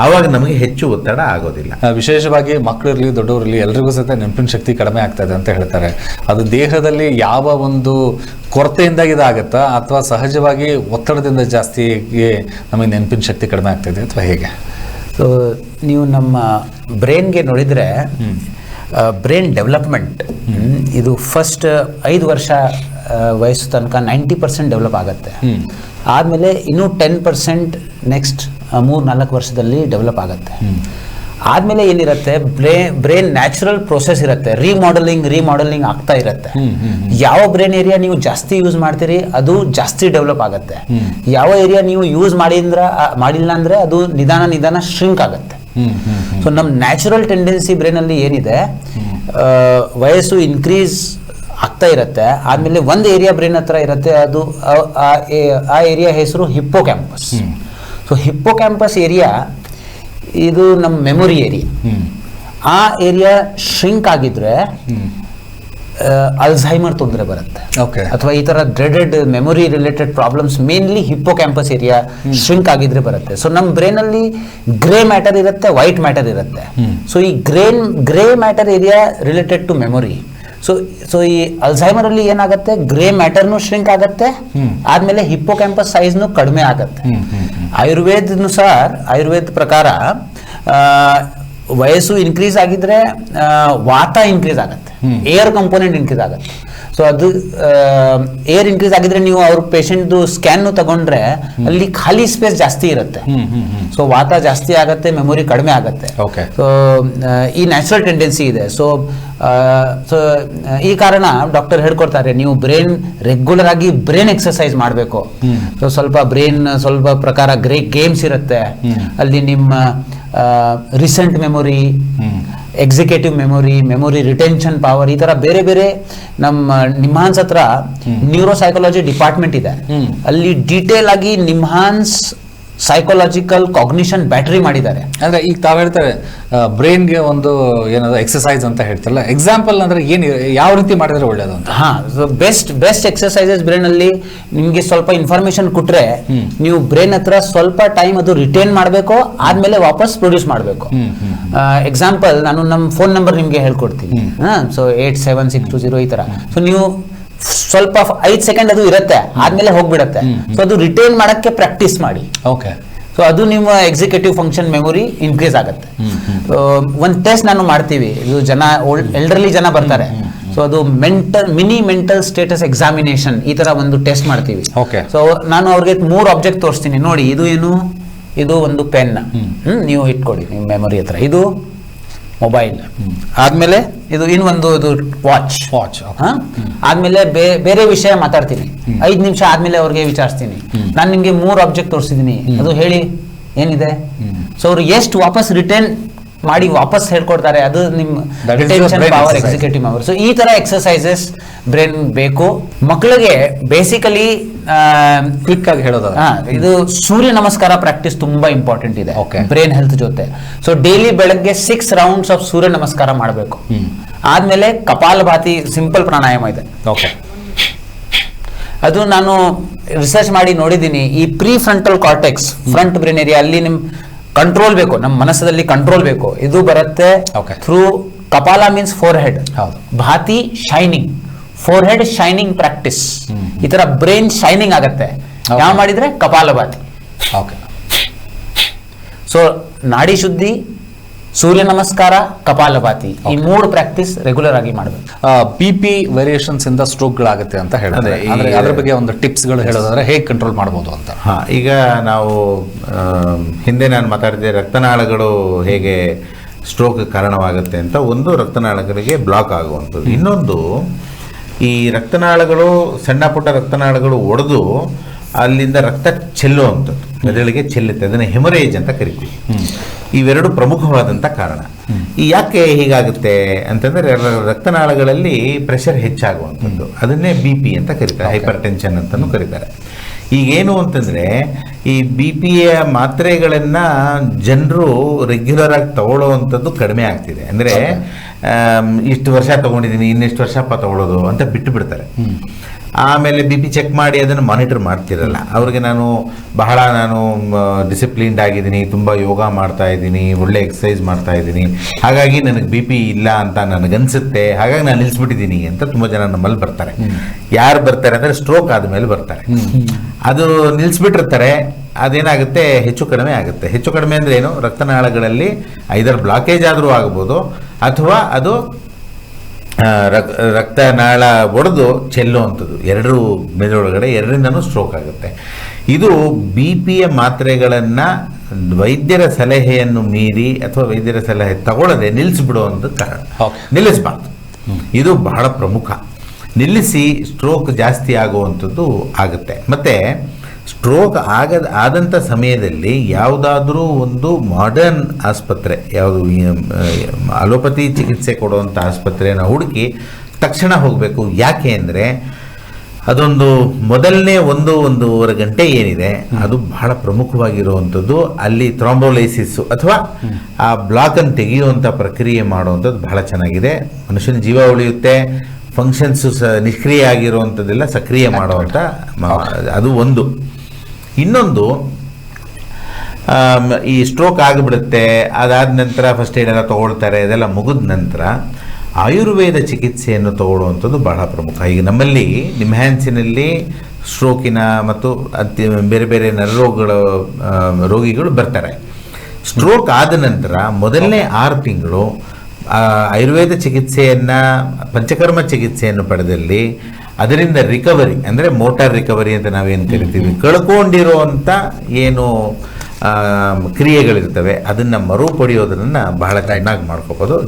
ಆವಾಗ ನಮಗೆ ಹೆಚ್ಚು ಒತ್ತಡ ಆಗೋದಿಲ್ಲ. ವಿಶೇಷವಾಗಿ ಮಕ್ಕಳಿರಲಿ ದೊಡ್ಡವರಿರಲಿ ಎಲ್ರಿಗೂ ಸಹಿತ ನೆನಪಿನ ಶಕ್ತಿ ಕಡಿಮೆ ಆಗ್ತಾ ಇದೆ ಅಂತ ಹೇಳ್ತಾರೆ. ಅದು ದೇಹದಲ್ಲಿ ಯಾವ ಒಂದು ಕೊರತೆಯಿಂದ ಇದಾಗತ್ತಾ ಅಥವಾ ಸಹಜವಾಗಿ ಒತ್ತಡದಿಂದ ಜಾಸ್ತಿ ನಮಗೆ ನೆನಪಿನ ಶಕ್ತಿ ಕಡಿಮೆ ಆಗ್ತಾಯಿದೆ ಅಥವಾ ಹೇಗೆ? ಸೊ ನೀವು ನಮ್ಮ ಬ್ರೈನ್ಗೆ ನೋಡಿದರೆ ಬ್ರೈನ್ ಡೆವಲಪ್ಮೆಂಟ್ ಇದು ಫಸ್ಟ್ 5 ವರ್ಷ ವಯಸ್ಸು ತನಕ 90% ಡೆವಲಪ್ ಆಗುತ್ತೆ. ಆದಮೇಲೆ ಇನ್ನೂ 10% ನೆಕ್ಸ್ಟ್ 3-4 ವರ್ಷದಲ್ಲಿ ಡೆವಲಪ್ ಆಗುತ್ತೆ. ಆದಮೇಲೆ ಏನಿರುತ್ತೆ, ಬ್ರೈನ್ ನ್ಯಾಚುರಲ್ ಪ್ರೋಸೆಸ್ ಇರುತ್ತೆ, ರಿಮಾಡೆಲಿಂಗ್ ಆಗ್ತಾ ಇರುತ್ತೆ. ಯಾವ ಬ್ರೈನ್ ಏರಿಯಾ ನೀವು ಜಾಸ್ತಿ ಯೂಸ್ ಮಾಡ್ತೀರಿ ಅದು ಜಾಸ್ತಿ ಡೆವಲಪ್ ಆಗುತ್ತೆ. ಯಾವ ಏರಿಯಾ ನೀವು ಯೂಸ್ ಮಾಡಿಲ್ಲ ಅಂದರೆ ಅದು ನಿಧಾನ ಶ್ರಿಂಕ್ ಆಗುತ್ತೆ. ಸೊ ನಮ್ಮ ನ್ಯಾಚುರಲ್ ಟೆಂಡೆನ್ಸಿ ಬ್ರೈನಲ್ಲಿ ಏನಿದೆ, ವಯಸ್ಸು ಇನ್ಕ್ರೀಸ್ ಆಗ್ತಾ ಇರುತ್ತೆ. ಆದಮೇಲೆ ಒಂದು ಏರಿಯಾ ಬ್ರೈನ್ ಹತ್ರ ಇರುತ್ತೆ, ಅದು ಆ ಏರಿಯಾ ಹೆಸರು ಹಿಪ್ಪೋಕ್ಯಾಂಪಸ್. ಸೊ ಹಿಪ್ಪೋಕ್ಯಾಂಪಸ್ ಏರಿಯಾ ಇದು ನಮ್ಮ ಮೆಮೊರಿ ಏರಿಯಾ. ಆ ಏರಿಯಾ ಶ್ರಿಂಕ್ ಆಗಿದ್ರೆ ಅಲ್ಝೈಮರ್ ತೊಂದರೆ ಬರುತ್ತೆ, ಅಥವಾ ಈ ತರ dreaded memory related problems mainly hippocampus area shrink ಆಗಿದ್ರೆ ಬರುತ್ತೆ. ಸೊ ನಮ್ಮ ಬ್ರೈನ್ ಅಲ್ಲಿ ಗ್ರೇ ಮ್ಯಾಟರ್ ಇರುತ್ತೆ, ವೈಟ್ ಮ್ಯಾಟರ್ ಇರುತ್ತೆ. ಸೊ ಈ grey matter area related to memory. So ಈ ಅಲ್ಝೈಮರ್ ಅಲ್ಲಿ ಏನಾಗುತ್ತೆ, ಗ್ರೇ ಮ್ಯಾಟರ್ನು ಶ್ರಿಂಕ್ ಆಗುತ್ತೆ, ಆದ್ಮೇಲೆ ಹಿಪ್ಪೋಕ್ಯಾಂಪಸ್ ಸೈಜ್ನು ಕಡಿಮೆ ಆಗುತ್ತೆ. ಆಯುರ್ವೇದ ಪ್ರಕಾರ ವಯಸ್ಸು ಇನ್ಕ್ರೀಸ್ ಆಗಿದ್ರೆ ವಾತ ಇನ್ಕ್ರೀಸ್ ಆಗುತ್ತೆ, ಏರ್ ಕಂಪೋನೆಂಟ್ ಇನ್ಕ್ರೀಸ್ ಆಗುತ್ತೆ. ಸೊ ಅದು ಏರ್ ಇನ್ಕ್ರೀಸ್ ಆಗಿದ್ರೆ ನೀವು ಅವ್ರ ಪೇಷಂಟ್ದು ಸ್ಕ್ಯಾನ್ ತಗೊಂಡ್ರೆ ಅಲ್ಲಿ ಖಾಲಿ ಸ್ಪೇಸ್ ಜಾಸ್ತಿ ಇರುತ್ತೆ. ಸೊ ವಾತ ಜಾಸ್ತಿ ಆಗುತ್ತೆ, ಮೆಮೊರಿ ಕಡಿಮೆ ಆಗುತ್ತೆ. ಸೊ ಈ ನ್ಯಾಚುರಲ್ ಟೆಂಡೆನ್ಸಿ ಇದೆ. ಸೊ ಈ ಕಾರಣ ಡಾಕ್ಟರ್ ಹೇಳ್ಕೊಡ್ತಾರೆ, ನೀವು ರೆಗ್ಯುಲರ್ ಆಗಿ ಬ್ರೈನ್ ಎಕ್ಸರ್ಸೈಸ್ ಮಾಡಬೇಕು. ಸೊ ಸ್ವಲ್ಪ ಪ್ರಕಾರ ಗೇಮ್ಸ್ ಇರುತ್ತೆ, ಅಲ್ಲಿ ನಿಮ್ಮ recent memory, executive memory retention power, ಈ ತರ ಬೇರೆ ಬೇರೆ ನಮ್ಮ ನಿಮ್ಹಾನ್ಸ್ ಹತ್ರ ನ್ಯೂರೋಸೈಕಾಲಜಿ ಡಿಪಾರ್ಟ್ಮೆಂಟ್ ಇದೆ. ಅಲ್ಲಿ ಡೀಟೇಲ್ ಆಗಿ ನಿಮ್ಹಾನ್ಸ್ ಸೈಕಾಲಜಿಕಲ್ ಕಾಗ್ನಿಷನ್ ಬ್ಯಾಟರಿ ಮಾಡಿದ್ದಾರೆ. ಅಂದ್ರೆ ಈಗ ತಾವು ಹೇಳ್ತಾರೆ ಬ್ರೈನ್ಗೆ ಒಂದು ಏನಾದ್ರು ಎಕ್ಸರ್ಸೈಸ್ ಅಂತ ಹೇಳ್ತಾರಲ್ಲ, ಎಕ್ಸಾಂಪಲ್ ಅಂದ್ರೆ ಏನು, ಯಾವ ರೀತಿ ಮಾಡಿದ್ರೆ ಒಳ್ಳೇದು ಅಂತ? ಬೆಸ್ಟ್ ಎಕ್ಸರ್ಸೈಸಸ್ ಬ್ರೈನ್ ಅಲ್ಲಿ ನಿಮ್ಗೆ ಸ್ವಲ್ಪ ಇನ್ಫಾರ್ಮೇಶನ್ ಕೊಟ್ರೆ ನೀವು ಬ್ರೈನ್ ಹತ್ರ ಸ್ವಲ್ಪ ಟೈಮ್ ಅದು ರಿಟೈನ್ ಮಾಡಬೇಕು, ಆದ್ಮೇಲೆ ವಾಪಸ್ ಪ್ರೊಡ್ಯೂಸ್ ಮಾಡಬೇಕು. ಎಕ್ಸಾಂಪಲ್ ನಾನು ನಮ್ಮ ಫೋನ್ ನಂಬರ್ ನಿಮ್ಗೆ ಹೇಳ್ಕೊಡ್ತೀನಿ. ಸೊ 8762 ಈ ತರ. ಸೊ ನೀವು ಸ್ವಲ್ಪ 5 ಸೆಕೆಂಡ್ ಅದು ಇರುತ್ತೆ, ಆದ್ಮೇಲೆ ಹೋಗ್ಬಿಡತ್ತೆ. ಸೊ ಅದು ರಿಟೈನ್ ಮಾಡಕ್ಕೆ ಪ್ರಾಕ್ಟೀಸ್ ಮಾಡಿ. ಸೊ ಅದು ನಿಮ್ಮ ಎಕ್ಸಿಕ್ಯೂಟಿವ್ ಫಂಕ್ಷನ್ ಮೆಮೊರಿ ಇನ್ಕ್ರೀಸ್ ಆಗುತ್ತೆ. ಒಂದು ಟೆಸ್ಟ್ ನಾನು ಮಾಡ್ತೀವಿ, ಇದು ಎಲ್ಡರ್ಲಿ ಜನ ಬರ್ತಾರೆ. ಸೊ ಅದು ಮಿನಿ ಮೆಂಟಲ್ ಸ್ಟೇಟಸ್ ಎಕ್ಸಾಮಿನೇಷನ್, ಈ ತರ ಒಂದು ಟೆಸ್ಟ್ ಮಾಡ್ತೀವಿ. ಸೊ ನಾನು ಅವ್ರಿಗೆ 3 ಆಬ್ಜೆಕ್ಟ್ ತೋರಿಸ್ತೀನಿ, ನೋಡಿ ಇದು ಏನು, ಇದು ಒಂದು ಪೆನ್, ನೀವು ಇಟ್ಕೊಡಿ ನಿಮ್ಮ ಮೆಮೊರಿ ಹತ್ರ, ಇದು ಮೊಬೈಲ್, ಆದ್ಮೇಲೆ ಇದು ಇನ್ನೊಂದು ವಾಚ್, ಆದ್ಮೇಲೆ ಬೇರೆ ವಿಷಯ ಮಾತಾಡ್ತೀನಿ. 5 ನಿಮಿಷ ಆದ್ಮೇಲೆ ಅವ್ರಿಗೆ ವಿಚಾರಿಸ್ತೀನಿ, ನಾನು ನಿಮ್ಗೆ 3 ಆಬ್ಜೆಕ್ಟ್ ತೋರಿಸಿದೀನಿ, ಅದು ಹೇಳಿ ಏನಿದೆ. ಸೊ ಅವ್ರು ಎಷ್ಟು ವಾಪಸ್ ರಿಟರ್ನ್ ಮಾಡಿ ವಾಪಸ್ ಹೇಳ್ಕೊಡ್ತಾರೆ, ಅದು ನಿಮ್ಮ retention power, executive power. So ಈ ತರ ಎಕ್ಸರ್ಸೈಸಸ್ ಬ್ರೈನ್ ಬೇಕು. ಮಕ್ಕಳಿಗೆ ಬೇಸಿಕಲಿ ಕ್ವಿಕ್ ಆಗಿ ಹೇಳೋದು, ಇದು ಸೂರ್ಯ ನಮಸ್ಕಾರ ಪ್ರಾಕ್ಟೀಸ್ ತುಂಬಾ ಇಂಪಾರ್ಟೆಂಟ್ ಇದೆ ಬ್ರೈನ್ ಹೆಲ್ತ್ ಜೊತೆ. ಸೊ ಡೈಲಿ ಬೆಳಗ್ಗೆ 6 ರೌಂಡ್ಸ್ ಆಫ್ ಸೂರ್ಯ ನಮಸ್ಕಾರ ಮಾಡಬೇಕು. ಆದ್ಮೇಲೆ ಕಪಾಲಭಾತಿ ಸಿಂಪಲ್ ಪ್ರಾಣಾಯಾಮ ಇದೆ. ಅದು ನಾನು ರಿಸರ್ಚ್ ಮಾಡಿ ನೋಡಿದ್ದೀನಿ. ಈ prefrontal cortex, front brain area, ಅಲ್ಲಿ ನಿಮ್ ಕಂಟ್ರೋಲ್ ಬೇಕು, ನಮ್ಮ ಮನಸ್ಸಲ್ಲಿ ಕಂಟ್ರೋಲ್ ಬೇಕು. ಇದು ಬರುತ್ತೆ ಥ್ರೂ ಕಪಾಲ ಮೀನ್ಸ್ ಫೋರ್ ಹೆಡ್, ಭಾತಿ shining, forehead shining practice. ಈ ತರ ಬ್ರೈನ್ ಶೈನಿಂಗ್ ಆಗತ್ತೆ ಯಾವ ಮಾಡಿದ್ರೆ ಕಪಾಲಭಾತಿ. ಸೊ ನಾಡಿ ಶುದ್ಧಿ, ಸೂರ್ಯ ನಮಸ್ಕಾರ, ಕಪಾಲಭಾತಿ, ಈ 3 ಪ್ರಾಕ್ಟೀಸ್ ರೆಗ್ಯುಲರ್ ಆಗಿ ಮಾಡಬೇಕು. BP ವೇರಿಯೇಷನ್ಸ್ ಇಂದ ಸ್ಟ್ರೋಕ್ ಗಳಾಗುತ್ತೆ ಅಂತ ಹೇಳಿದ್ರೆ ಅದ್ರ ಬಗ್ಗೆ ಒಂದು ಟಿಪ್ಸ್ ಗಳು ಹೇಳೋದಾದ್ರೆ ಹೇಗೆ ಕಂಟ್ರೋಲ್ ಮಾಡಬಹುದು ಅಂತ? ಈಗ ನಾವು ಹಿಂದೆ ನಾನು ಮಾತಾಡಿದೆ ರಕ್ತನಾಳಗಳು ಹೇಗೆ ಸ್ಟ್ರೋಕ್ ಕಾರಣವಾಗುತ್ತೆ ಅಂತ. ಒಂದು, ರಕ್ತನಾಳಗಳಿಗೆ ಬ್ಲಾಕ್ ಆಗುವಂಥದ್ದು. ಇನ್ನೊಂದು, ಈ ರಕ್ತನಾಳಗಳು, ಸಣ್ಣ ಪುಟ್ಟ ರಕ್ತನಾಳಗಳು ಒಡೆದು ಅಲ್ಲಿಂದ ರಕ್ತ ಚೆಲ್ಲುವಂಥದ್ದು. ಮೆದುಳಿಗೆ ಚೆಲ್ಲುತ್ತೆ, ಅದನ್ನು ಹೆಮರೇಜ್ ಅಂತ ಕರಿತೀವಿ. ಇವೆರಡು ಪ್ರಮುಖವಾದಂಥ ಕಾರಣ. ಈ ಯಾಕೆ ಹೀಗಾಗುತ್ತೆ ಅಂತಂದರೆ ರಕ್ತನಾಳಗಳಲ್ಲಿ ಪ್ರೆಷರ್ ಹೆಚ್ಚಾಗುವಂಥದ್ದು, ಅದನ್ನೇ ಬಿ ಪಿ ಅಂತ ಕರೀತಾರೆ, ಹೈಪರ್ ಟೆನ್ಷನ್ ಅಂತಲೂ ಕರೀತಾರೆ. ಈಗೇನು ಅಂತಂದರೆ ಈ ಬಿ ಪಿಯ ಮಾತ್ರೆಗಳನ್ನು ಜನರು ರೆಗ್ಯುಲರ್ ಆಗಿ ತಗೊಳ್ಳೋವಂಥದ್ದು ಕಡಿಮೆ ಆಗ್ತಿದೆ. ಅಂದರೆ ಇಷ್ಟು ವರ್ಷ ತೊಗೊಂಡಿದ್ದೀನಿ, ಇನ್ನೆಷ್ಟು ವರ್ಷಪ್ಪ ತಗೊಳ್ಳೋದು ಅಂತ ಬಿಟ್ಟು ಬಿಡ್ತಾರೆ. ಆಮೇಲೆ ಬಿ ಪಿ ಚೆಕ್ ಮಾಡಿ ಅದನ್ನು ಮಾನಿಟರ್ ಮಾಡ್ತಿರಲ್ಲ. ಅವ್ರಿಗೆ ನಾನು ಡಿಸಿಪ್ಲಿನ್ಡ್ ಆಗಿದ್ದೀನಿ, ತುಂಬ ಯೋಗ ಮಾಡ್ತಾ ಇದ್ದೀನಿ, ಒಳ್ಳೆ ಎಕ್ಸಸೈಸ್ ಮಾಡ್ತಾ ಇದ್ದೀನಿ, ಹಾಗಾಗಿ ನನಗೆ ಬಿ ಪಿ ಇಲ್ಲ ಅಂತ ನನಗನ್ಸುತ್ತೆ, ಹಾಗಾಗಿ ನಾನು ನಿಲ್ಲಿಸ್ಬಿಟ್ಟಿದ್ದೀನಿ ಅಂತ ತುಂಬ ಜನ ನಮ್ಮಲ್ಲಿ ಬರ್ತಾರೆ. ಯಾರು ಬರ್ತಾರೆ ಅಂದರೆ ಸ್ಟ್ರೋಕ್ ಆದಮೇಲೆ ಬರ್ತಾರೆ. ಅದು ನಿಲ್ಲಿಸ್ಬಿಟ್ಟಿರ್ತಾರೆ. ಅದೇನಾಗುತ್ತೆ, ಹೆಚ್ಚು ಕಡಿಮೆ ಆಗುತ್ತೆ. ಹೆಚ್ಚು ಕಡಿಮೆ ಅಂದರೆ ಏನು, ರಕ್ತನಾಳಗಳಲ್ಲಿ ಐದರ್ ಬ್ಲಾಕೇಜ್ ಆದರೂ ಆಗ್ಬೋದು, ಅಥವಾ ಅದು ರಕ್ತನಾಳ ಒಡೆದು ಚೆಲ್ಲುವಂಥದ್ದು, ಎರಡೂ ಮೆದುಳೊಳಗಡೆ ಎರಡರಿಂದನೂ ಸ್ಟ್ರೋಕ್ ಆಗುತ್ತೆ. ಇದು ಬಿ ಪಿಯ ಮಾತ್ರೆಗಳನ್ನು ವೈದ್ಯರ ಸಲಹೆಯನ್ನು ಮೀರಿ ಅಥವಾ ವೈದ್ಯರ ಸಲಹೆ ತಗೊಳ್ಳದೆ ನಿಲ್ಲಿಸ್ಬಿಡುವಂಥ ಕಾರಣ. ನಿಲ್ಲಿಸಬಾರ್ದು, ಇದು ಬಹಳ ಪ್ರಮುಖ. ನಿಲ್ಲಿಸಿ ಸ್ಟ್ರೋಕ್ ಜಾಸ್ತಿ ಆಗುವಂಥದ್ದು ಆಗುತ್ತೆ. ಮತ್ತು ಸ್ಟ್ರೋಕ್ ಆದಂಥ ಸಮಯದಲ್ಲಿ ಯಾವುದಾದ್ರೂ ಒಂದು ಮಾಡರ್ನ್ ಆಸ್ಪತ್ರೆ, ಯಾವುದು ಅಲೋಪತಿ ಚಿಕಿತ್ಸೆ ಕೊಡುವಂಥ ಆಸ್ಪತ್ರೆಯನ್ನು ಹುಡುಕಿ ತಕ್ಷಣ ಹೋಗಬೇಕು. ಯಾಕೆ ಅಂದರೆ ಅದೊಂದು ಮೊದಲನೇ ಒಂದೂವರೆ ಗಂಟೆ ಏನಿದೆ ಅದು ಬಹಳ ಪ್ರಮುಖವಾಗಿರುವಂಥದ್ದು. ಅಲ್ಲಿ ಥ್ರಾಂಬೋಲೈಸಿಸ್ಸು ಅಥವಾ ಆ ಬ್ಲಾಕನ್ನು ತೆಗೆಯುವಂಥ ಪ್ರಕ್ರಿಯೆ ಮಾಡುವಂಥದ್ದು ಬಹಳ ಚೆನ್ನಾಗಿದೆ. ಮನುಷ್ಯನ ಜೀವ ಉಳಿಯುತ್ತೆ, ಫಂಕ್ಷನ್ಸು ನಿಷ್ಕ್ರಿಯ ಆಗಿರುವಂಥದ್ದೆಲ್ಲ ಸಕ್ರಿಯ ಮಾಡುವಂಥ ಅದು ಒಂದು. ಇನ್ನೊಂದು, ಈ ಸ್ಟ್ರೋಕ್ ಆಗಿಬಿಡುತ್ತೆ, ಅದಾದ ನಂತರ ಫಸ್ಟ್ ಏಡ್ ಎಲ್ಲ ತೊಗೊಳ್ತಾರೆ, ಅದೆಲ್ಲ ಮುಗಿದ ನಂತರ ಆಯುರ್ವೇದ ಚಿಕಿತ್ಸೆಯನ್ನು ತಗೊಳ್ಳುವಂಥದ್ದು ಬಹಳ ಪ್ರಮುಖ. ಈಗ ನಮ್ಮಲ್ಲಿ ನಿಮ್ಹ್ಯಾನ್ಸಿನಲ್ಲಿ ಸ್ಟ್ರೋಕಿನ ಮತ್ತು ಬೇರೆ ಬೇರೆ ನರರೋಗಗಳ ರೋಗಿಗಳು ಬರ್ತಾರೆ. ಸ್ಟ್ರೋಕ್ ಆದ ನಂತರ ಮೊದಲನೇ 6 ತಿಂಗಳು ಆಯುರ್ವೇದ ಚಿಕಿತ್ಸೆಯನ್ನು, ಪಂಚಕರ್ಮ ಚಿಕಿತ್ಸೆಯನ್ನು ಪಡೆದಲ್ಲಿ ಅದರಿಂದ ರಿಕವರಿ, ಅಂದರೆ ಮೋಟಾರ್ ರಿಕವರಿ ಅಂತ ನಾವೇನು ಕರಿತೀವಿ, ಕಳ್ಕೊಂಡಿರುವಂಥ ಏನು ಕ್ರಿಯೆಗಳಿರ್ತವೆ ಅದನ್ನು ಮರುಪಡೆಯೋದನ್ನು ಬಹಳ ಚೆನ್ನಾಗಿ ಮಾಡ್ಕೋಬೋದು.